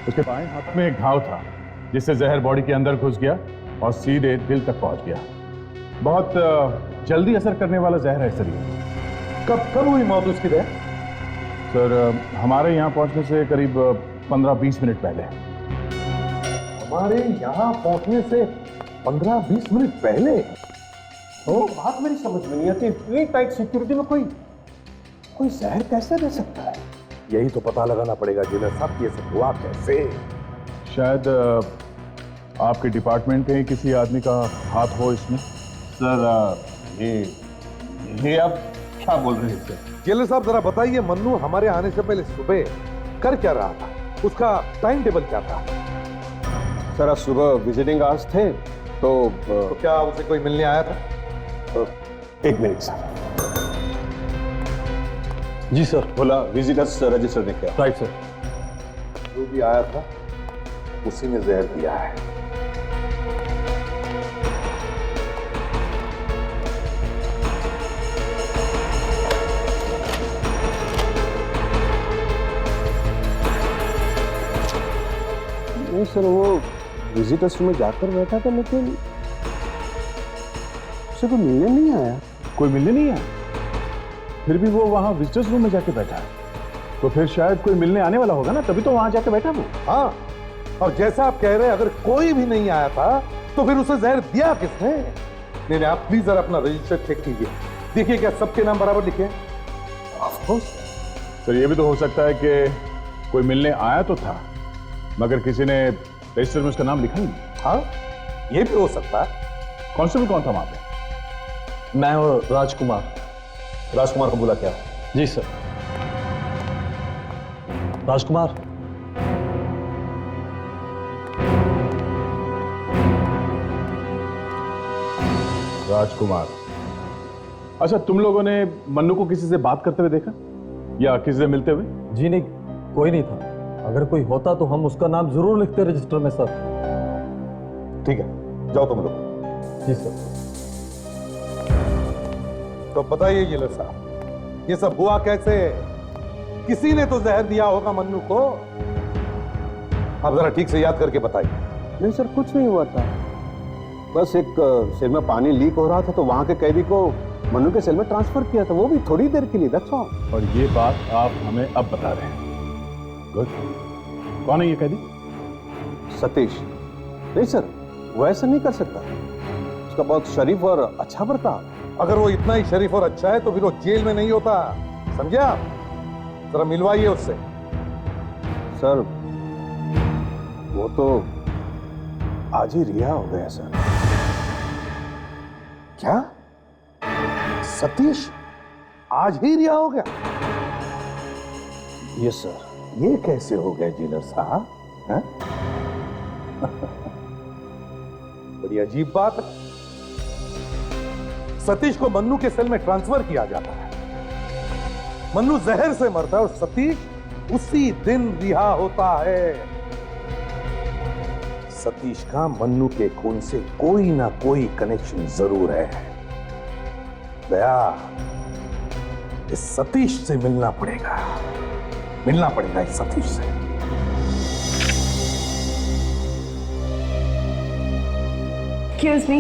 Speaker 2: उसके बाएं हाथ में एक घाव था जिससे जहर बॉडी के अंदर घुस गया और सीधे दिल तक पहुंच गया। बहुत जल्दी असर करने वाला जहर है सर ये।
Speaker 6: कब हुई मौत उसकी?
Speaker 2: सर हमारे यहाँ पहुंचने से करीब 15-20 मिनट पहले।
Speaker 6: हमारे यहाँ पहुंचने से 15-20 मिनट पहले?
Speaker 15: बात मेरी समझ में नहीं आती, इतनी टाइट सिक्योरिटी में कोई जहर कैसे दे सकता है?
Speaker 6: यही तो पता लगाना पड़ेगा जेलर साहब, ये सब हुआ कैसे।
Speaker 2: शायद आपके डिपार्टमेंट के ही किसी आदमी का हाथ हो इसमें।
Speaker 12: सर ये आप क्या बोल रहे हैं सर?
Speaker 6: जेलर साहब जरा बताइए, मन्नू हमारे आने से पहले सुबह कर क्या रहा था? उसका टाइम टेबल क्या था?
Speaker 12: सर आज सुबह विजिटिंग आवर्स थे तो
Speaker 6: क्या उसे कोई मिलने आया था?
Speaker 12: एक मिनट सर।
Speaker 9: जी सर।
Speaker 12: बोला विजिटर्स रजिस्टर देखा।
Speaker 9: Right sir.
Speaker 6: जो भी आया था उसी ने जहर दिया है।
Speaker 12: नहीं सर, वो विजिटर्स रूम में जाकर बैठा था लेकिन उसे कोई मिलने नहीं आया।
Speaker 2: कोई मिलने नहीं आया? फिर भी वो वहां विजिटर्स रूम में जाके बैठा है, तो फिर शायद कोई मिलने आने वाला होगा ना, तभी तो वहां जाके बैठा वो।
Speaker 6: हाँ, और जैसा आप कह रहे हैं अगर कोई भी नहीं आया था तो फिर उसे जहर दिया किसने? नहीं आप प्लीज जरा अपना रजिस्टर चेक कीजिए, देखिए क्या सबके नाम बराबर लिखे हैं।
Speaker 2: ऑफ कोर्स सर, ये भी तो हो सकता है कि कोई मिलने आया तो था मगर किसी ने रजिस्टर में उसका नाम लिखा नहीं।
Speaker 6: हाँ, ये भी हो सकता है।
Speaker 2: कांस्टेबल कौन था वहां पे?
Speaker 9: मैं और राजकुमार।
Speaker 6: राजकुमार को बोला क्या?
Speaker 9: जी सर। राजकुमार।
Speaker 2: राजकुमार। अच्छा, तुम लोगों ने मन्नू को किसी से बात करते हुए देखा या किसी से मिलते हुए?
Speaker 9: जी नहीं, कोई नहीं था। अगर कोई होता तो हम उसका नाम जरूर लिखते रजिस्टर में सर।
Speaker 6: ठीक है, जाओ तुम लोग।
Speaker 9: जी सर।
Speaker 6: तो बताइए जेलर साहब, ये सब हुआ कैसे? किसी ने तो जहर दिया होगा मन्नू को। आप जरा ठीक से याद करके बताइए।
Speaker 12: नहीं सर, कुछ नहीं हुआ था। बस एक सेल में पानी लीक हो रहा था तो वहां के कैदी को मन्नू के सेल में ट्रांसफर किया था, वो भी थोड़ी देर के लिए। That's all.
Speaker 2: और ये बात आप हमें अब बता रहे हैं। गुड। कौन है ये कैदी?
Speaker 12: सतीश। नहीं सर, वो ऐसा नहीं कर सकता। उसका बहुत शरीफ और अच्छा बर्ताव।
Speaker 6: अगर वो इतना ही शरीफ और अच्छा है तो फिर वो जेल में नहीं होता, समझे आप? जरा मिलवाइए उससे।
Speaker 12: सर वो तो आज ही रिहा हो गया सर।
Speaker 6: क्या? सतीश आज ही रिहा हो गया?
Speaker 12: Yes sir.
Speaker 6: ये कैसे हो गया जेलर साहब? बड़ी अजीब बात है। सतीश को मन्नू के सेल में ट्रांसफर किया जाता है, मन्नू जहर से मरता है और सतीश उसी दिन रिहा होता है। सतीश का मन्नू के खून से कोई ना कोई कनेक्शन जरूर है। दया, इस सतीश से मिलना पड़ेगा इस सतीश से।
Speaker 5: Excuse me.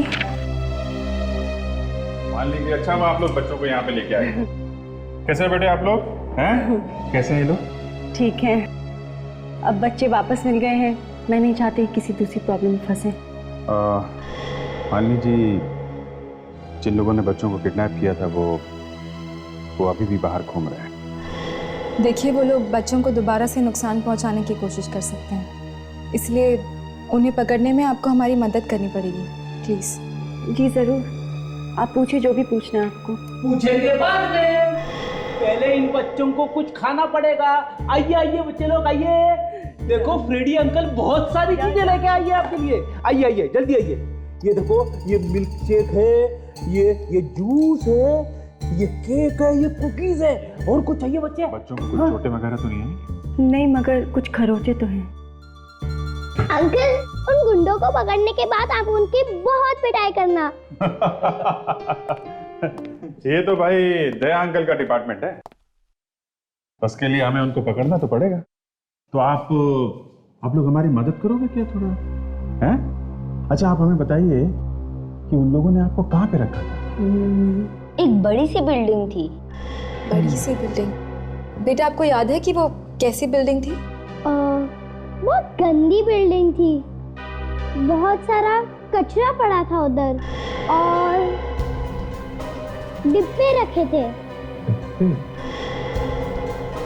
Speaker 2: मान लीजिए, अच्छा मैं आप लोग बच्चों को यहाँ पे लेके आए। कैसे बेटे आप लोग हैं? कैसे हैं ये लोग?
Speaker 5: ठीक है, अब बच्चे वापस मिल गए हैं। मैं नहीं चाहती किसी दूसरी प्रॉब्लम में फंसे।
Speaker 2: मान लीजिए, जिन लोगों ने बच्चों को किडनैप किया था वो अभी भी बाहर घूम रहे हैं।
Speaker 8: देखिए, वो लोग बच्चों को दोबारा से नुकसान पहुंचाने की कोशिश कर सकते हैं, इसलिए उन्हें पकड़ने में आपको हमारी मदद करनी पड़ेगी, प्लीज।
Speaker 5: जी जरूर, आप पूछे जो भी पूछना है आपको।
Speaker 14: पूछेंगे बाद में, पहले इन बच्चों को कुछ खाना पड़ेगा। आइए आइए बच्चे लोग, आइए। देखो फ्रेडी अंकल बहुत सारी चीजें लेके आइए आपके लिए। आइए आइए, जल्दी आइए। ये देखो, ये मिल्क शेक है, ये जूस है, ये केक है, ये कुकीज है। और कुछ चाहिए बच्चे?
Speaker 2: बच्चों को कुछ छोटे वगैरह तो नहीं है?
Speaker 5: नहीं, मगर कुछ खरोचे तो हैं।
Speaker 4: अंकल, उन गुंडों को पकड़ने के बाद आप उनकी बहुत पिटाई करना।
Speaker 2: ये तो भाई दया अंकल का डिपार्टमेंट है, उसके लिए हमें उनको पकड़ना तो पड़ेगा। तो आप लोग हमारी मदद करोगे क्या थोड़ा? हैं? अच्छा आप हमें बताइए कि उन लोगों ने आपको कहाँ पे रखा था?
Speaker 4: एक बड़ी सी बिल्डिंग थी।
Speaker 8: बड़ी सी बिल्डिंग? बेटा आपको याद है कि वो कैसी बिल्डिंग थी?
Speaker 4: बहुत गंदी बिल्डिंग थी, बहुत सारा कचरा पड़ा था उधर और डिब्बे रखे थे।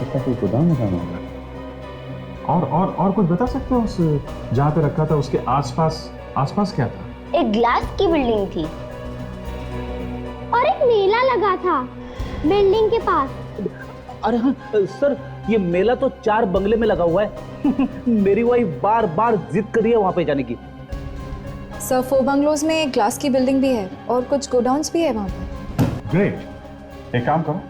Speaker 2: इसका कोई गोदाम होगा? और कुछ बता सकते हो? उस जहाँ पे रखा था उसके आसपास क्या था?
Speaker 4: एक ग्लास की बिल्डिंग थी और एक मेला लगा था बिल्डिंग के पास।
Speaker 1: अरे हाँ सर, ये मेला तो 4 बंगले में लगा हुआ है। मेरी वाइफ बार बार जिद कर रही है वहां पे जाने की।
Speaker 8: सर 4 बंगलोज में एक ग्लास की बिल्डिंग भी है और कुछ गोडाउन्स भी है वहाँ पे।
Speaker 2: ग्रेट, एक काम करो,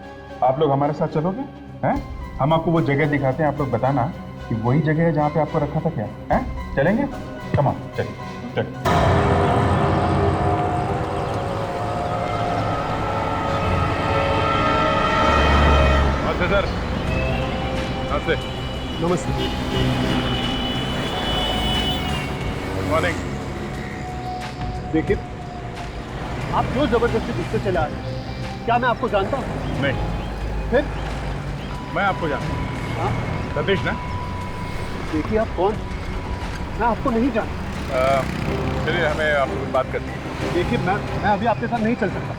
Speaker 2: आप लोग हमारे साथ चलोगे? हैं? हम आपको वो जगह दिखाते हैं, आप लोग बताना कि वही जगह है जहाँ पे आपको रखा था क्या है? चलेंगे? कम ऑन, चलिए।
Speaker 13: सर नमस्ते।
Speaker 9: नमस्ते।
Speaker 13: Good morning.
Speaker 9: देखिए, आप क्यों जबरदस्ती मुझसे चले आ रहे हैं? क्या मैं आपको जानता हूँ?
Speaker 13: नहीं।
Speaker 9: फिर?
Speaker 13: मैं आपको जानता हूँ।
Speaker 9: हाँ?
Speaker 13: सतीश ना?
Speaker 9: देखिए आप कौन? मैं आपको नहीं जानता।
Speaker 13: चलिए हमें आपसे बात करनी है।
Speaker 9: देखिए मैं अभी आपके साथ नहीं चल सकता।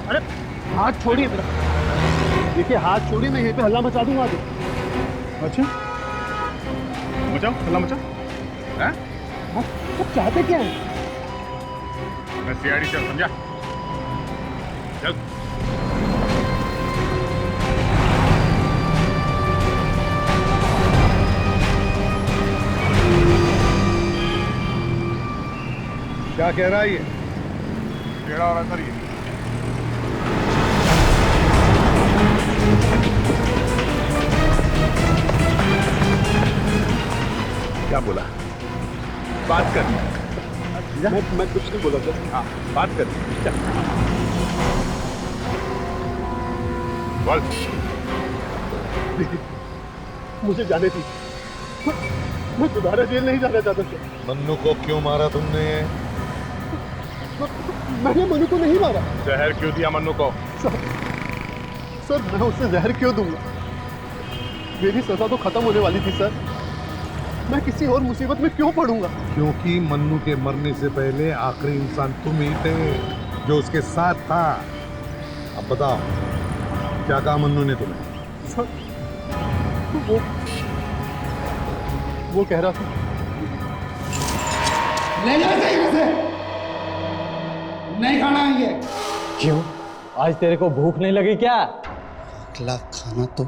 Speaker 9: अरे हाथ छोड़िए मेरा। देखिए हाथ छोड़िए, मैं यहीं पे हल्ला मचा दूंगा।
Speaker 2: अच्छा मचाओ, हल्ला मचाओ। हैं?
Speaker 9: आप चाहते क्या है?
Speaker 13: मैं सीआईडी चल, समझा? चल। क्या कह रहा है ये? टेढ़ा हो रहा है सर ये। क्या बोला? बात कर।
Speaker 9: मैं कुछ नहीं बोला सर।
Speaker 13: हाँ बात कर। बोल।
Speaker 9: मुझे जाने थी, मैं दोबारा जेल नहीं जाना चाहता सर।
Speaker 6: मन्नू को क्यों मारा तुमने?
Speaker 9: मैंने मन्नू को नहीं मारा।
Speaker 13: जहर क्यों दिया मन्नू को?
Speaker 9: सर मैं उसे जहर क्यों दूंगा? मेरी सजा तो खत्म होने वाली थी सर। मैं किसी और मुसीबत में क्यों पड़ूंगा?
Speaker 6: क्योंकि मन्नू के मरने से पहले आखिरी इंसान तुम ही थे जो उसके साथ था। अब बताओ क्या कहा मन्नू ने तुम्हें?
Speaker 9: सर वो कह रहा था
Speaker 3: ले जाओ इसे, नहीं खाना है ये।
Speaker 1: क्यों? आज तेरे को भूख नहीं लगी क्या?
Speaker 3: अगला खाना तो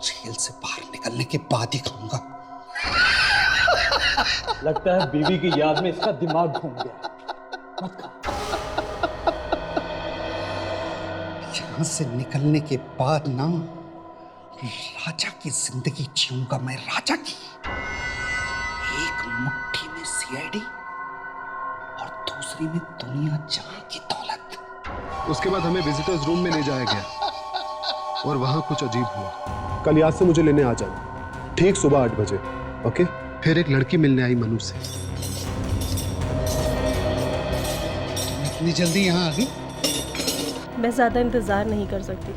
Speaker 3: जेल से बाहर निकलने के बाद ही खाऊंगा।
Speaker 1: लगता है बीवी की याद में इसका दिमाग घूम गया। मत खा।
Speaker 3: यहां से निकलने के बाद ना राजा की जिंदगी जीऊंगा मैं, राजा की। एक मुट्ठी में सीआईडी और दूसरी में दुनिया जहां की दौलत।
Speaker 9: उसके बाद हमें विजिटर्स रूम में ले जाया गया और वहां कुछ अजीब हुआ। कल याद से मुझे लेने आ जाना, ठीक सुबह 8 बजे, ओके? फिर एक लड़की मिलने आई मनु से।
Speaker 3: इतनी जल्दी यहाँ आ गई?
Speaker 5: मैं ज़्यादा इंतज़ार नहीं कर सकती।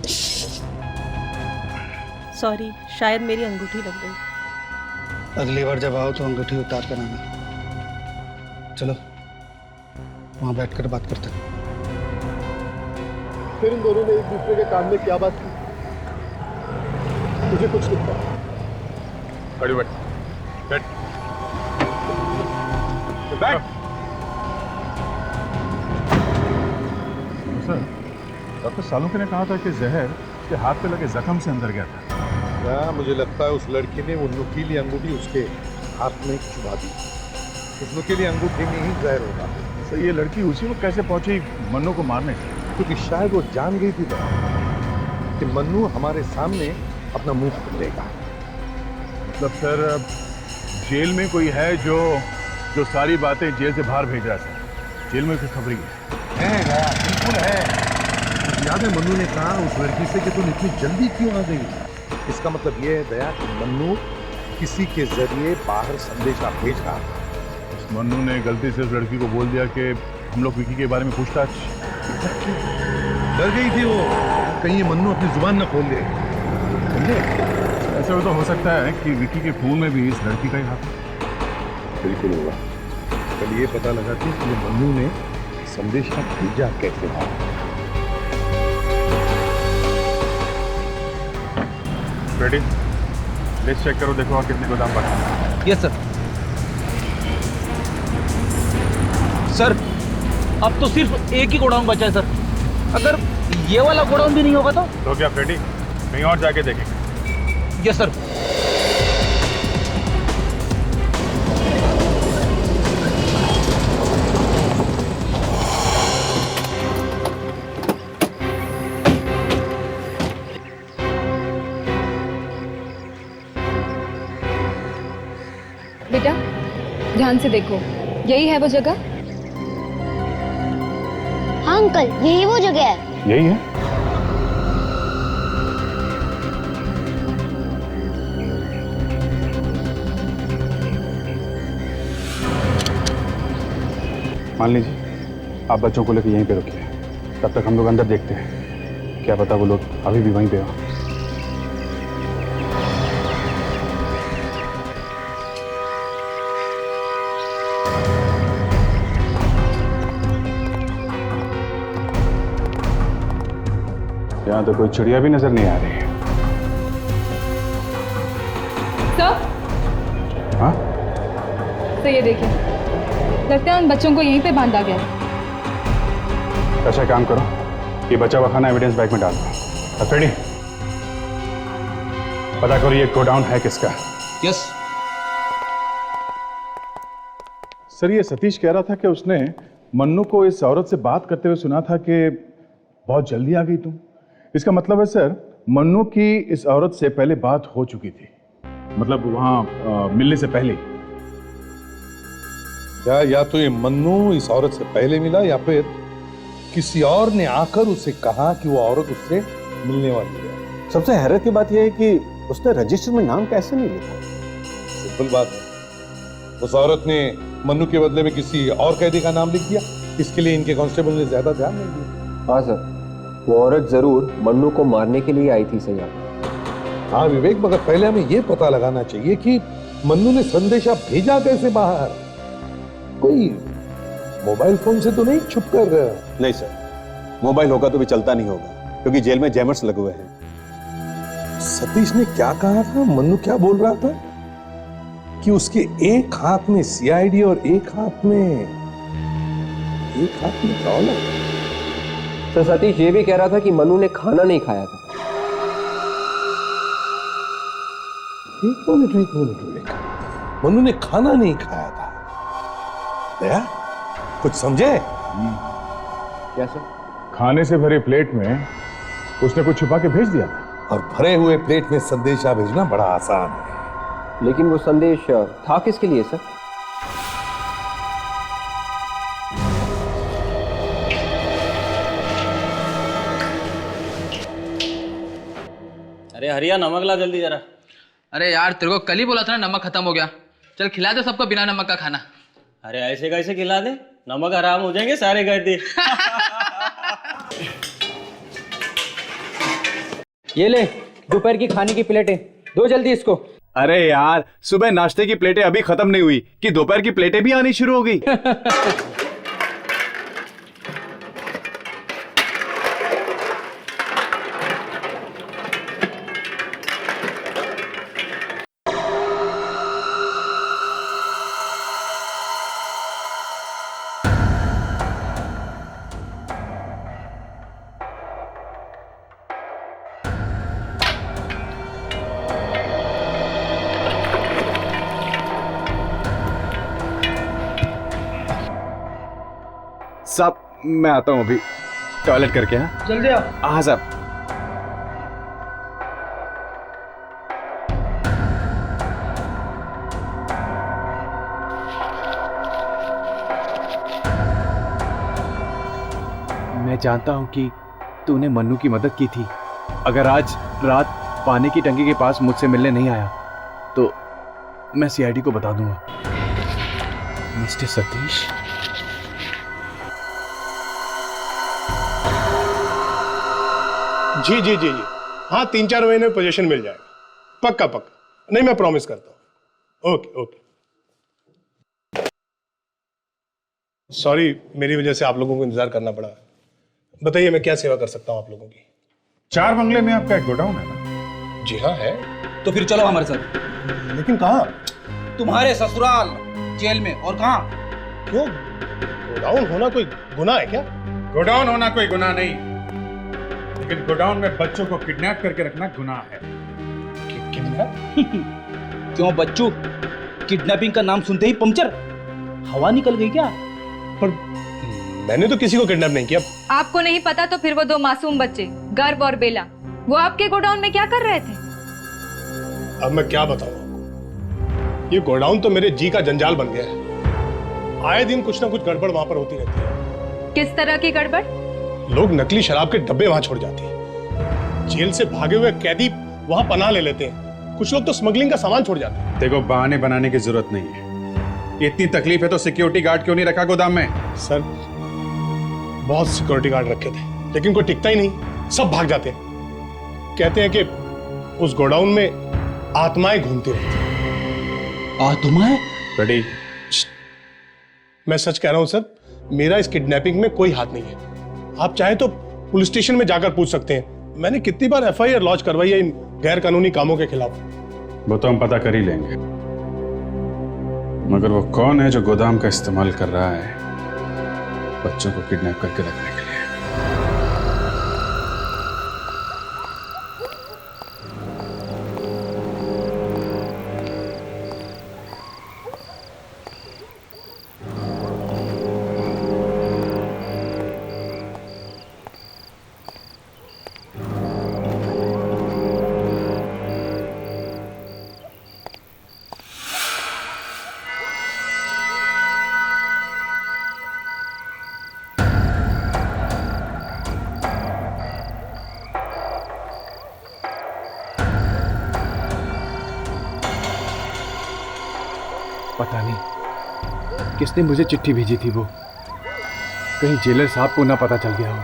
Speaker 5: सॉरी, शायद मेरी अंगूठी लग गई।
Speaker 3: अगली बार जब आओ तो अंगूठी उतार कर आना। चलो वहाँ बैठकर बात करते हैं।
Speaker 9: फिर इन दोनों ने एक दूसरे के कान में क्या बात की, मुझे कुछ नहीं पता।
Speaker 13: खड़ी बैठ। बैठ। बैठ।
Speaker 2: सर डॉक्टर सालुंके ने कहा था कि जहर उसके हाथ पे लगे जख्म से अंदर गया था।
Speaker 6: क्या मुझे लगता है उस लड़की ने वो नुकीली अंगूठी उसके हाथ में चुभा दी। उस नुकीली अंगूठी में ही जहर होगा।
Speaker 2: सर ये लड़की उसी वक्त कैसे पहुंची मन्नू को मारने?
Speaker 6: क्योंकि शायद वो जान गई थी कि मन्नू हमारे सामने अपना मुंह खोलेगा।
Speaker 2: मतलब सर जेल में कोई है जो सारी बातें जेल से बाहर भेज रहा है सर। जेल में कोई खबरी
Speaker 6: है यार, बिल्कुल है। याद है मन्नू ने कहा उस लड़की से कि तुम इतनी जल्दी क्यों आ गई? इसका मतलब ये है दया कि मन्नू किसी के जरिए बाहर संदेशा भेज रहा था।
Speaker 2: मन्नू ने गलती से उस लड़की को बोल दिया कि हम लोग विकी के बारे में पूछताछ।
Speaker 6: डर गई थी वो, कहीं ये मन्नू अपनी जुबान न खोल दे। समझे?
Speaker 2: ऐसा तो हो सकता है कि विकी के खून में भी इस लड़की का ही हाथ है।
Speaker 6: बिल्कुल होगा। कल ये पता लगा कि ये मन्नू ने संदेशा भेजा कैसे था।
Speaker 2: रेडी, लिस्ट चेक करो, देखो और कितने गोदाम बाकी हैं।
Speaker 1: Yes sir. सर अब तो सिर्फ एक ही गोडाउन बचा है सर। अगर ये वाला गोडाउन भी नहीं होगा तो
Speaker 2: क्या फ्रेडी, कहीं और जाके देखेंगे।
Speaker 1: Yes sir.
Speaker 8: बेटा ध्यान से देखो, यही है वो जगह?
Speaker 4: हाँ अंकल, यही वो जगह है।
Speaker 2: यही है। मान लीजिए आप बच्चों को लेकर यहीं पे रुकिए, तब तक हम लोग अंदर देखते हैं, क्या पता वो लोग अभी भी वहीं पे हो। यहाँ तो कोई चिड़िया भी नजर नहीं आ रही है।
Speaker 8: सर,
Speaker 2: हाँ?
Speaker 8: तो ये देखिए, लगता है उन बच्चों को यहीं पे बांधा गया है।
Speaker 2: अच्छा काम करो, ये बचा हुआ खाना एविडेंस बैग में डाल दो। फ्रेडी, पता करो ये गोडाउन है किसका।
Speaker 1: यस
Speaker 2: सर, ये सतीश कह रहा था कि उसने मन्नू को इस औरत से बात करते हुए सुना था कि बहुत जल्दी आ गई तुम। इसका मतलब है सर, मन्नू की इस औरत से पहले बात हो चुकी थी, मतलब वहां मिलने से पहले।
Speaker 6: या तो ये मन्नू इस औरत से पहले मिला या फिर किसी और ने आकर उसे कहा कि वो औरत उससे मिलने वाली है।
Speaker 12: सबसे हैरत की बात यह है कि उसने रजिस्टर में नाम कैसे नहीं लिखा।
Speaker 6: सिंपल बात है, उस औरत ने मन्नू के बदले में किसी और कैदी का नाम लिख दिया। इसके लिए इनके कांस्टेबल ने ज्यादा ध्यान नहीं दिया।
Speaker 7: हाँ सर, वो औरत जरूर मन्नू को मारने के लिए आई थी सही।
Speaker 6: हाँ विवेक, मगर पहले हमें यह पता लगाना चाहिए कि मन्नू ने संदेशा भेजा कैसे बाहर। कोई मोबाइल फोन से तो नहीं छुप कर?
Speaker 12: नहीं सर, मोबाइल होगा तो भी चलता नहीं होगा, क्योंकि जेल में जैमर्स लगे हुए हैं।
Speaker 6: सतीश ने क्या कहा था? मन्नू क्या बोल रहा था कि उसके एक हाथ में सीआईडी और एक हाथ में डॉलर।
Speaker 7: तो सतीश ये भी कह रहा था कि मन्नू ने खाना नहीं खाया था।
Speaker 6: एक मिनट, मन्नू ने खाना नहीं खाया था? दया, कुछ समझे?
Speaker 7: क्या सर?
Speaker 2: खाने से भरे प्लेट में उसने कुछ छुपा के भेज दिया था।
Speaker 6: और भरे हुए प्लेट में संदेशा भेजना बड़ा आसान है।
Speaker 7: लेकिन वो संदेश था किसके लिए सर?
Speaker 14: अरे हरिया, नमक ला जल्दी जरा।
Speaker 1: अरे यार, तेरे को कल ही बोला था ना नमक खत्म हो गया। चल खिला दे सबको बिना नमक का खाना।
Speaker 14: अरे ऐसे कैसे खिला दे, नमक हराम हो जाएंगे सारे कैदी।
Speaker 17: ये ले दोपहर की खाने की प्लेटें, दो जल्दी इसको।
Speaker 18: अरे यार, सुबह नाश्ते की प्लेटें अभी खत्म नहीं हुई कि दोपहर की प्लेटें भी आनी शुरू हो गई। साहब मैं आता हूँ अभी, टॉयलेट करके। हाँ
Speaker 1: जल्दी आओ।
Speaker 18: हाँ साहब। मैं जानता हूँ कि तूने मन्नू की मदद की थी। अगर आज रात पानी की टंकी के पास मुझसे मिलने नहीं आया तो मैं सीआईडी को बता दूंगा। मिस्टर सतीश,
Speaker 15: जी जी जी जी, हाँ 3-4 महीने में पोजीशन मिल जाएगा, पक्का पक्का। नहीं, मैं प्रॉमिस करता हूँ। Okay okay. सॉरी, मेरी वजह से आप लोगों को इंतजार करना पड़ा। बताइए मैं क्या सेवा कर सकता हूँ आप लोगों की।
Speaker 2: 4 बंगले में आपका एक गोडाउन है ना?
Speaker 15: जी हाँ है।
Speaker 17: तो फिर चलो हमारे साथ।
Speaker 15: लेकिन कहाँ?
Speaker 17: तुम्हारे ससुराल, जेल में। और कहाँ?
Speaker 15: क्यों? गोडाउन होना कोई गुनाह है क्या?
Speaker 2: गोडाउन होना कोई गुनाह नहीं, लेकिन गोडाउन में बच्चों को किडनैप करके रखना गुनाह है।
Speaker 17: क्यों बच्चू, किडनैपिंग का नाम सुनते ही पंचर हवा निकल गई क्या?
Speaker 15: पर मैंने तो किसी को किडनैप नहीं किया।
Speaker 8: आपको नहीं पता तो फिर वो 2 मासूम बच्चे गर्व और बेला, वो आपके गोडाउन में क्या कर रहे थे?
Speaker 15: अब मैं क्या बताऊं आपको? ये गोडाउन तो मेरे जी का जंजाल बन गया है। आए दिन कुछ ना कुछ गड़बड़ वहां पर होती रहती है।
Speaker 8: किस तरह की गड़बड़?
Speaker 15: लोग नकली शराब के डब्बे वहां छोड़ जाते हैं। जेल से भागे हुए कैदी वहां पनाह ले लेते हैं। कुछ लोग तो स्मगलिंग का सामान छोड़ जाते हैं।
Speaker 2: देखो, बहाने बनाने की जरूरत नहीं है। इतनी तकलीफ है तो सिक्योरिटी गार्ड क्यों नहीं रखा गोदाम में?
Speaker 15: सर, बहुत सिक्योरिटी गार्ड रखे थे, लेकिन कोई टिकता ही नहीं, सब भाग जाते हैं। कहते हैं कि उस गोडाउन में आत्माएं घूमती रहती।
Speaker 17: आत्माएं?
Speaker 2: रेडी?
Speaker 15: मैं सच कह रहा हूं सर, मेरा इस किडनैपिंग में कोई हाथ नहीं है। आप चाहे तो पुलिस स्टेशन में जाकर पूछ सकते हैं। मैंने कितनी बार एफआईआर लॉन्च करवाई है इन गैर कानूनी कामों के खिलाफ।
Speaker 2: वो तो हम पता कर ही लेंगे, मगर वो कौन है जो गोदाम का इस्तेमाल कर रहा है बच्चों को किडनैप करके रखने के लिए?
Speaker 18: पता नहीं किसने मुझे चिट्ठी भेजी थी। वो कहीं जेलर साहब को ना पता चल गया हो।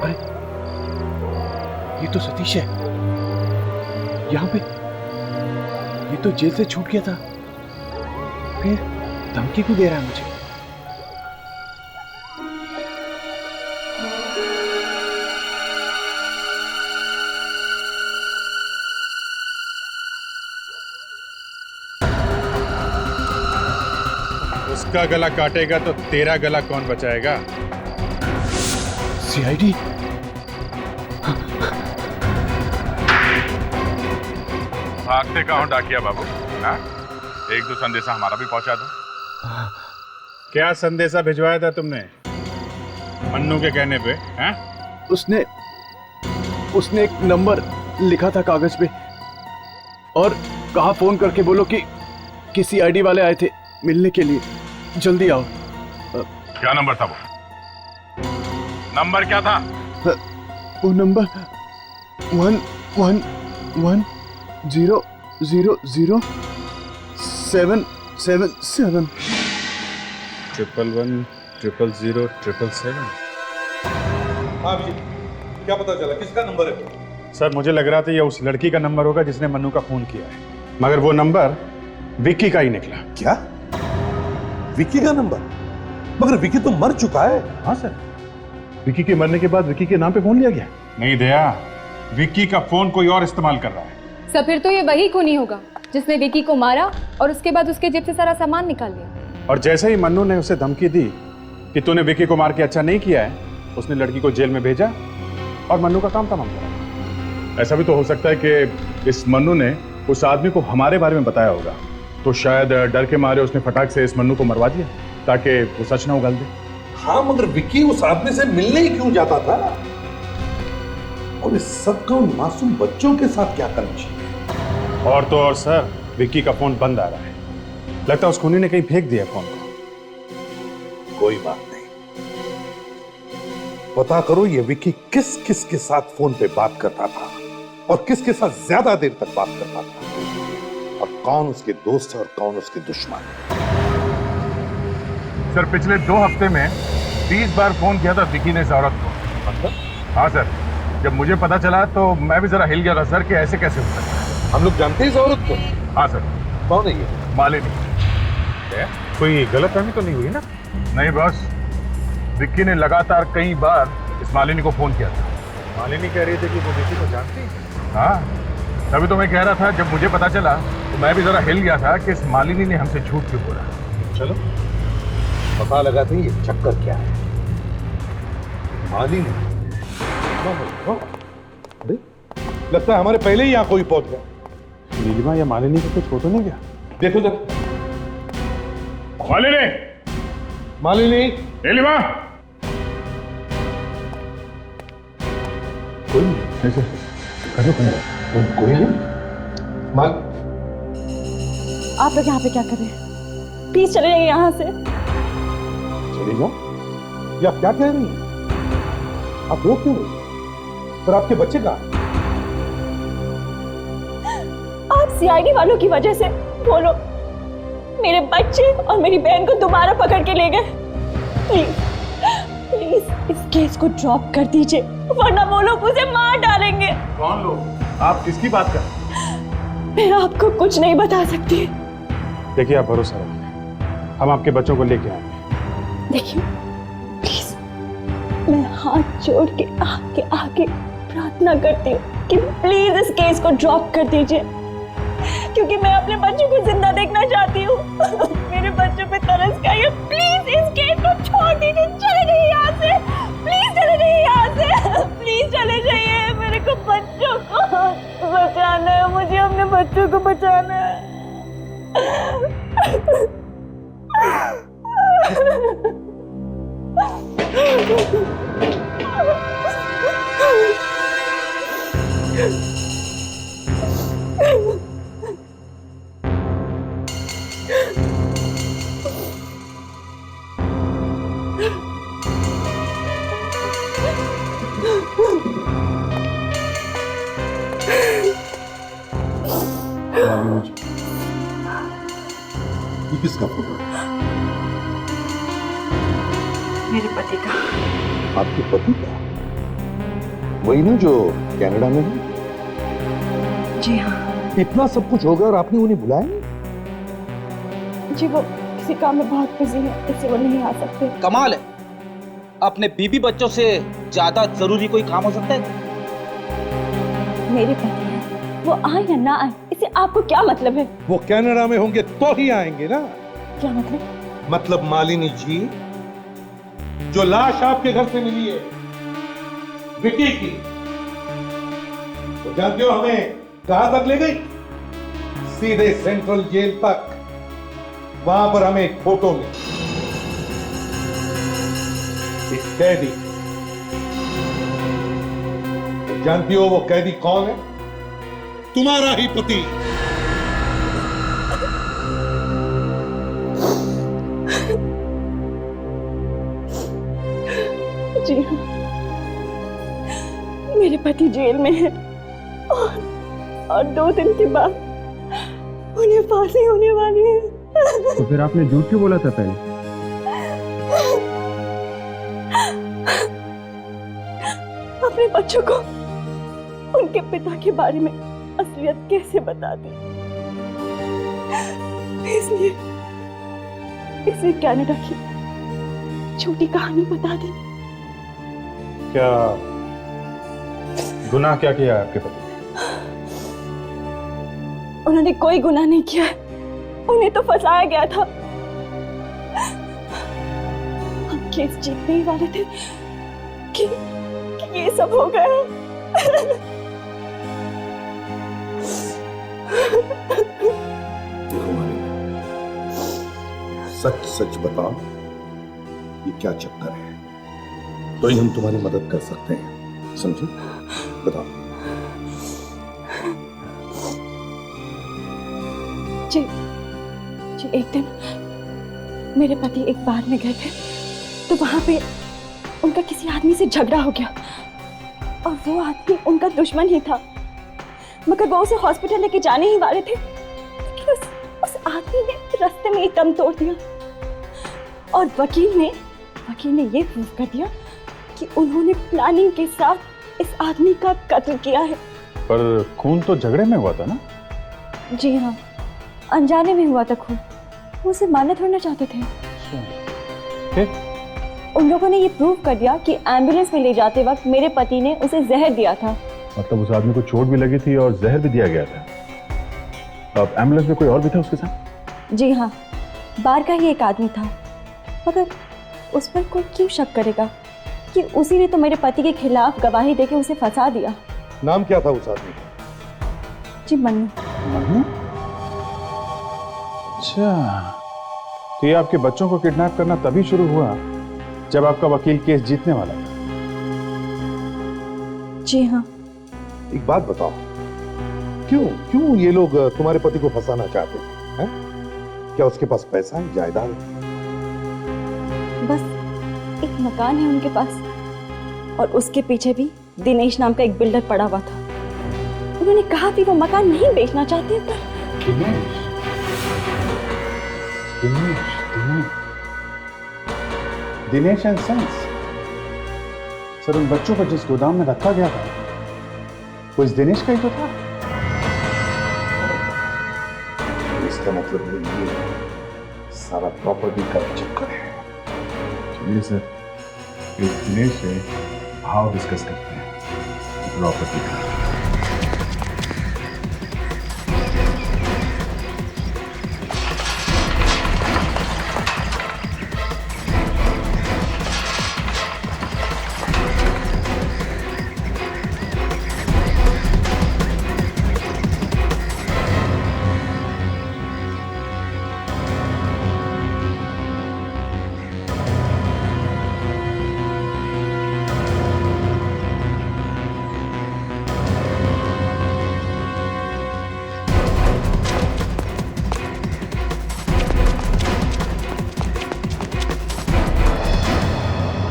Speaker 18: अरे, ये तो सतीश है। यहाँ पे ये तो जेल से छूट गया था, फिर धमकी क्यों दे रहा है मुझे?
Speaker 2: उसका गला काटेगा तो तेरा गला कौन बचाएगा?
Speaker 18: सीआईडी?
Speaker 2: भागते कहाँ डाकिया बाबू? हाँ? 1-2 संदेशा हमारा भी पहुंचा दो। क्या संदेशा भिजवाया था तुमने मन्नू के कहने पे? हाँ?
Speaker 18: उसने एक नंबर लिखा था कागज पे और कहा फोन करके बोलो कि सीआईडी वाले आए थे मिलने के लिए, जल्दी आओ।
Speaker 2: क्या नंबर था वो? नंबर क्या था?
Speaker 18: वो नंबर 1110777
Speaker 2: 1110007।
Speaker 13: हाँ जी, क्या पता चला? किसका नंबर है?
Speaker 2: सर, मुझे लग रहा था ये उस लड़की का नंबर होगा जिसने मन्नू का फोन किया है, मगर वो नंबर विक्की का ही निकला।
Speaker 6: क्या? विक्की का नंबर? मगर विक्की तो मर चुका है।
Speaker 2: हाँ सर, विक्की के मरने के बाद विक्की के नाम पे फोन लिया गया। नहीं दया, विक्की का फोन कोई और इस्तेमाल कर रहा है।
Speaker 8: सर, फिर तो ये वही खूनी होगा जिसने विकी को मारा और उसके बाद उसके जेब से सारा सामान निकाल लिया।
Speaker 2: और जैसे ही मन्नू ने उसे धमकी दी कि तूने विक्की को मार के अच्छा नहीं किया है, उसने लड़की को जेल में भेजा और मन्नू का काम तमाम करा। ऐसा भी तो हो सकता है कि इस मन्नू ने उस आदमी को हमारे बारे में बताया होगा, तो शायद डर के मारे उसने फटाक से इस मन्नू को मरवा दिया ताकि वो सच ना उगल दे।
Speaker 6: हाँ, मगर विक्की उस आदमी से मिलने ही क्यों जाता था? और इस सबका उन मासूम बच्चों के साथ क्या कनेक्शन?
Speaker 2: और तो और सर, विक्की का फोन बंद आ रहा है। लगता है उस खूनी ने कहीं फेंक दिया फोन को।
Speaker 6: कोई बात नहीं, पता करो ये विक्की किस किस के साथ फोन पे बात करता था और किसके साथ ज्यादा देर तक बात करता था, और कौन उसके दोस्त है और कौन उसके दुश्मन।
Speaker 2: सर, पिछले 2 हफ्ते में 20 बार फोन किया था विक्की ने इस औरत को।
Speaker 6: मतलब?
Speaker 2: हाँ सर, जब मुझे पता चला तो मैं भी जरा हिल गया था सर कि ऐसे कैसे हो सकता है।
Speaker 6: हम लोग जानते हैं इस औरत को?
Speaker 2: हाँ सर।
Speaker 6: कौन है ये?
Speaker 2: मालिनी। कोई गलतफहमी तो नहीं हुई ना? नहीं बॉस, विक्की ने लगातार कई बार इस मालिनी को फोन किया था। मालिनी कह रही थी कि वो विक्की को जानती है। हाँ, तभी तो मैं कह रहा था, जब मुझे पता चला तो मैं भी जरा हिल गया था कि इस मालिनी ने हमसे झूठ क्यों बोला।
Speaker 6: चलो पता लगाते हैं ये चक्कर क्या है। मालिनी, अरे लगता है हमारे पहले ही यहाँ कोई पहुंच गया।
Speaker 2: नीलिमा या मालिनी को कुछ हो तो नहीं गया?
Speaker 6: देखो जरा।
Speaker 2: मालिनी,
Speaker 6: मालिनी,
Speaker 2: नीलिमा।
Speaker 6: कोई नहीं, ऐसे करो कोई नहीं। माल,
Speaker 5: आप लोग यहाँ पे क्या कर रहे हैं? प्लीज चले जाइए यहाँ से।
Speaker 6: चले जाओ? ये आप क्या कह रही हैं? आप रोक क्यों रही? पर आपके बच्चे कहाँ?
Speaker 5: आप सीआईडी वालों की वजह से बोलो मेरे बच्चे और मेरी बहन को दोबारा पकड़ के ले गए। प्लीज प्लीज इस केस को ड्रॉप कर दीजिए, वरना वो लोग मुझे मार डालेंगे।
Speaker 2: कौन लोग? आप किसकी बात कर?
Speaker 5: मैं आपको कुछ नहीं बता सकती।
Speaker 2: देखिए, आप भरोसा रखिए, हम आपके बच्चों को लेके आएंगे।
Speaker 5: देखिए प्लीज, मैं हाथ जोड़ के आगे आगे प्रार्थना करती हूँ कि प्लीज इस केस को ड्रॉप कर दीजिए, क्योंकि मैं अपने बच्चों को जिंदा देखना चाहती हूँ। मेरे बच्चों पे तरस गई। प्लीज इस केस को छोड़ दीजिए, चले जाइए यहाँ से। प्लीज चले जाइए यहाँ से, प्लीज चले जाइए। मेरे को बच्चों को बचाना है, मुझे अपने बच्चों को बचाना है।
Speaker 6: ये किसका फोटो है?
Speaker 5: मेरे पति का।
Speaker 6: आपके पति का? वही ना जो कनाडा में है?
Speaker 5: जी हाँ।
Speaker 6: इतना सब कुछ होगा और आपने उन्हें बुलाया नहीं?
Speaker 5: जी वो किसी काम में बहुत बिजी है, इसलिए वो नहीं आ सकते।
Speaker 17: कमाल है, अपने बीबी बच्चों से ज्यादा जरूरी कोई काम हो सकता है?
Speaker 5: मेरे पति हैं, वो आए या ना आए इससे आपको क्या मतलब है?
Speaker 6: वो कनाडा में होंगे तो ही आएंगे ना।
Speaker 5: क्या मतलब?
Speaker 6: मतलब मालिनी जी, जो लाश आपके घर से मिली है विक्की की, तो जानते हो हमें कहां तक ले गई? सीधे सेंट्रल जेल तक। वहां पर हमें एक फोटो मिली, एक कैदी। जानती हो वो कैदी कौन है? तुम्हारा ही पति।
Speaker 5: जी हाँ, मेरे पति जेल में है और 2 दिन के बाद उन्हें फांसी होने वाली है।
Speaker 7: तो फिर आपने झूठ क्यों बोला था पहले?
Speaker 5: अपने बच्चों को उनके पिता के बारे में असलियत कैसे बता दी, इसलिए कनाडा की छोटी कहानी बता दी।
Speaker 2: क्या गुनाह क्या किया आपके पति?
Speaker 5: उन्होंने कोई गुनाह नहीं किया, उन्हें तो फंसाया गया था। हम केस जीतने ही वाले थे कि ये सब हो गया।
Speaker 6: देखो मालिनी, सच सच बताओ, ये क्या चक्कर है? तो ही हम तुम्हारी मदद कर सकते हैं, समझे? बताओ।
Speaker 5: जी जी, एक दिन मेरे पति एक बार में गए थे, तो वहां पे उनका किसी आदमी से झगड़ा हो गया और वो आदमी उनका दुश्मन ही था, मगर वो उसे हॉस्पिटल लेके जाने ही वाले थे, लेकिन उस आदमी ने रास्ते में ही दम तोड़ दिया और वकील ने ये प्रूव कर दिया कि उन्होंने प्लानिंग के साथ इस आदमी का कत्ल किया है।
Speaker 2: पर खून तो झगड़े में हुआ था ना?
Speaker 5: जी हाँ, अनजाने में हुआ था खून। वो उसे मारना थोड़ा चाहते थे। उन लोगों ने ये प्रूव कर दिया कि एम्बुलेंस में ले जाते वक्त मेरे पति ने उसे जहर दिया था।
Speaker 2: मतलब उस आदमी को चोट भी लगी थी और जहर भी दिया गया था। अब एम्बुलेंस में कोई और भी था उसके साथ?
Speaker 5: जी हाँ, बाहर का ही एक आदमी था, मगर उस पर कोई क्यों शक करेगा कि उसी ने तो मेरे पति के खिलाफ गवाही देके उसे फंसा दिया।
Speaker 6: नाम क्या था उस आदमी का?
Speaker 5: जी मन्नू।
Speaker 2: मन्नू? अच्छा, तो ये आपके बच्चों को किडनैप करना तभी शुरू हुआ जब आपका वकील केस जीतने वाला था?
Speaker 5: जी हाँ।
Speaker 6: एक बात बताओ, क्यों ये लोग तुम्हारे पति को फंसाना चाहते हैं? क्या उसके पास पैसा है, जायदाद है?
Speaker 5: बस एक मकान है उनके पास और उसके पीछे भी दिनेश नाम का एक बिल्डर पड़ा हुआ था। उन्होंने कहा कि वो मकान नहीं बेचना चाहते, पर
Speaker 2: दिनेश एंड सन्स। सर, उन बच्चों को जिस गोदाम में रखा गया था वो इस दिनेश का ही तो था।
Speaker 6: इसका मतलब ये सारा प्रॉपर्टी का चक्कर है।
Speaker 2: चलिए सर, इस दिनेश से भाव डिस्कस करते हैं प्रॉपर्टी का।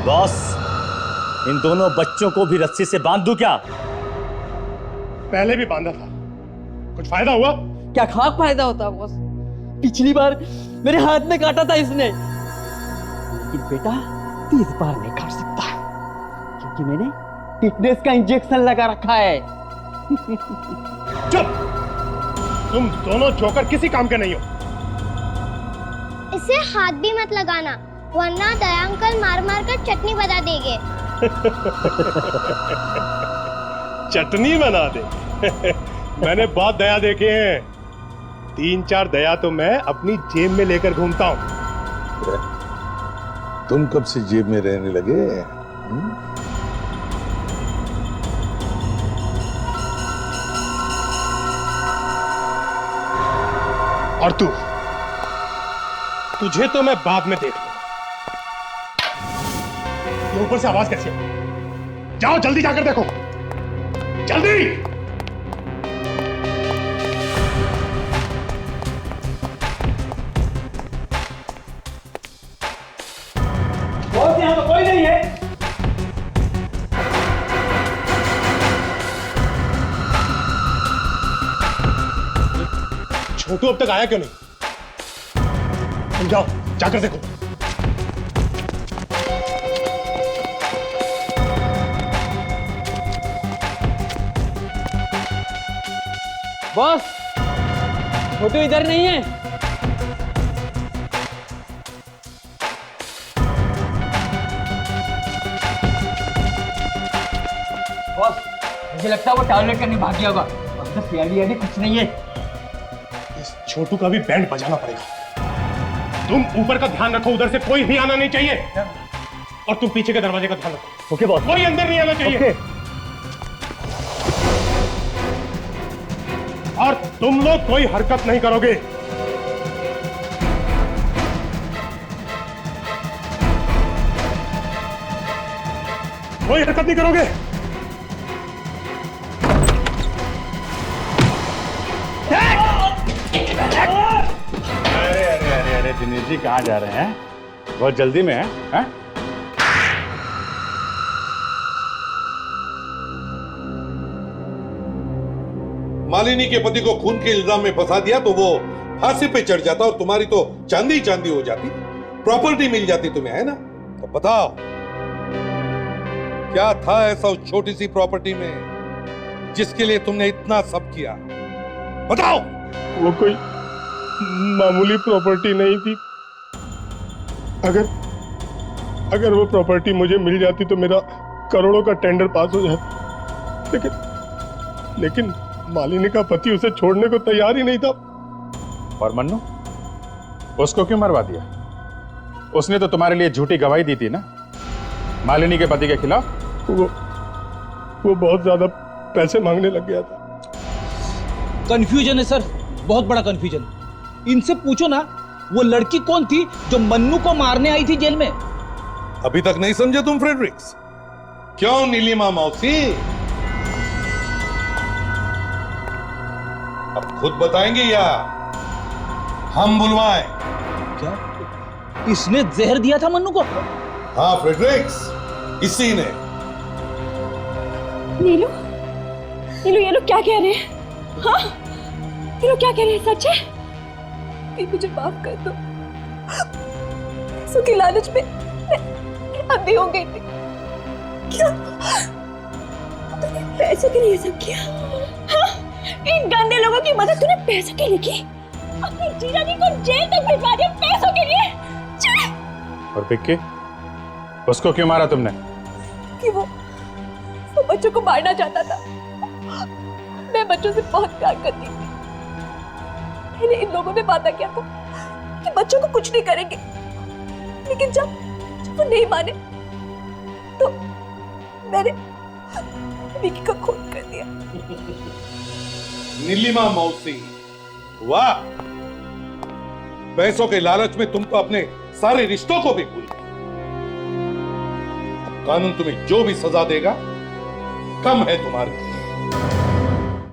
Speaker 19: बॉस, इन दोनों बच्चों को भी रस्सी से बांध दूं क्या?
Speaker 15: पहले भी बांधा था, कुछ फायदा हुआ?
Speaker 14: क्या खाक फायदा होता बॉस? पिछली बार मेरे हाथ में काटा था इसने, लेकिन बेटा तू इस बार नहीं काट सकता क्योंकि मैंने टिटनेस का इंजेक्शन लगा रखा है।
Speaker 15: चुप! तुम दोनों जोकर किसी काम के नहीं हो।
Speaker 4: इसे हाथ भी मत लगाना, वरना दया अंकल मार मार कर चटनी बना देंगे।
Speaker 15: चटनी बना दे? मैंने बहुत दया देखे हैं। 3-4 दया तो मैं अपनी जेब में लेकर घूमता हूं।
Speaker 6: तुम कब से जेब में रहने लगे?
Speaker 15: और तुझे तो मैं बाद में देख लूंगा। ये ऊपर से आवाज कैसी है? जाओ जल्दी जाकर देखो, जल्दी।
Speaker 14: बॉस, यहाँ तो कोई नहीं है।
Speaker 15: छोटू अब तक आया क्यों नहीं? तुम जाओ जाकर देखो।
Speaker 14: बॉस, छोटू इधर नहीं है। बॉस, मुझे लगता है वो टॉयलेट करने भाग गया होगा। अब तो सीआईडी कुछ नहीं है।
Speaker 15: इस छोटू का भी बैंड बजाना पड़ेगा। तुम ऊपर का ध्यान रखो, उधर से कोई भी आना नहीं चाहिए। और तुम पीछे के दरवाजे का ध्यान रखो।
Speaker 19: Okay boss.
Speaker 15: कोई अंदर नहीं आना चाहिए। और तुम लोग कोई हरकत नहीं करोगे। कोई हरकत नहीं करोगे।
Speaker 2: दिनेश जी कहाँ जा रहे हैं? बहुत जल्दी में हैं?
Speaker 6: मालिनी के पति को खून के इल्जाम में फंसा दिया तो वो फांसी पे चढ़ जाता और तुम्हारी तो चांदी चांदी हो जाती, प्रॉपर्टी मिल जाती तुम्हें, है ना? तो बताओ क्या था ऐसा उस छोटी सी प्रॉपर्टी में जिसके लिए तुमने इतना सब किया? बताओ।
Speaker 15: वो कोई मामूली प्रॉपर्टी नहीं थी। अगर वो प्रॉपर्टी मुझे मिल जाती तो मेरा करोड़ों का टेंडर पास हो जाता, लेकिन मालिनी का पति उसे छोड़ने को तैयार ही नहीं था।
Speaker 2: और मन्नू, उसको क्यों मरवा दिया? उसने तो तुम्हारे लिए झूठी गवाही दी थी ना मालिनी के पति के खिलाफ।
Speaker 15: वो बहुत ज्यादा पैसे मांगने लग गया था।
Speaker 17: कंफ्यूजन है सर, बहुत बड़ा कंफ्यूजन। इनसे पूछो ना, वो लड़की कौन थी जो मन्नू को मारने आई थी जेल में?
Speaker 6: अभी तक नहीं समझे तुम फ्रेडरिक्स? क्यों नीलिमा मौसी? अब खुद बताएंगे या हम बुलवाएं?
Speaker 17: क्या इसने जहर दिया था मन्नू को?
Speaker 6: हाँ फ्रेडरिक्स, इसी ने।
Speaker 5: नीलू, ये लोग क्या कह रहे हैं? हाँ, ये लोग क्या कह रहे हैं? सच है? मुझे माफ कर दो। पैसों की लालच में मैं अंधी हो गई थी। क्या तूने पैसों के लिए सब किया? हाँ, इन गंदे लोगों की मदद तूने पैसों के लिए की? अपनी जीजाजी को जेल तक भिजवा दिया पैसों के लिए?
Speaker 2: और विक्की, उसको क्यों मारा तुमने?
Speaker 5: कि वो बच्चों को मारना चाहता था। मैं बच्चों से बहुत प्यार करती थी। पहले इन लोगों ने वादा किया था कि बच्चों को कुछ नहीं करेंगे, लेकिन जब वो नहीं माने तो मैंने विकी का खून कर दिया।
Speaker 6: नीलिमा मौसी, वाह! पैसों के लालच में तुम तो अपने सारे रिश्तों को भी भूल गए। कानून तुम्हें जो भी सजा देगा कम है तुम्हारे लिए।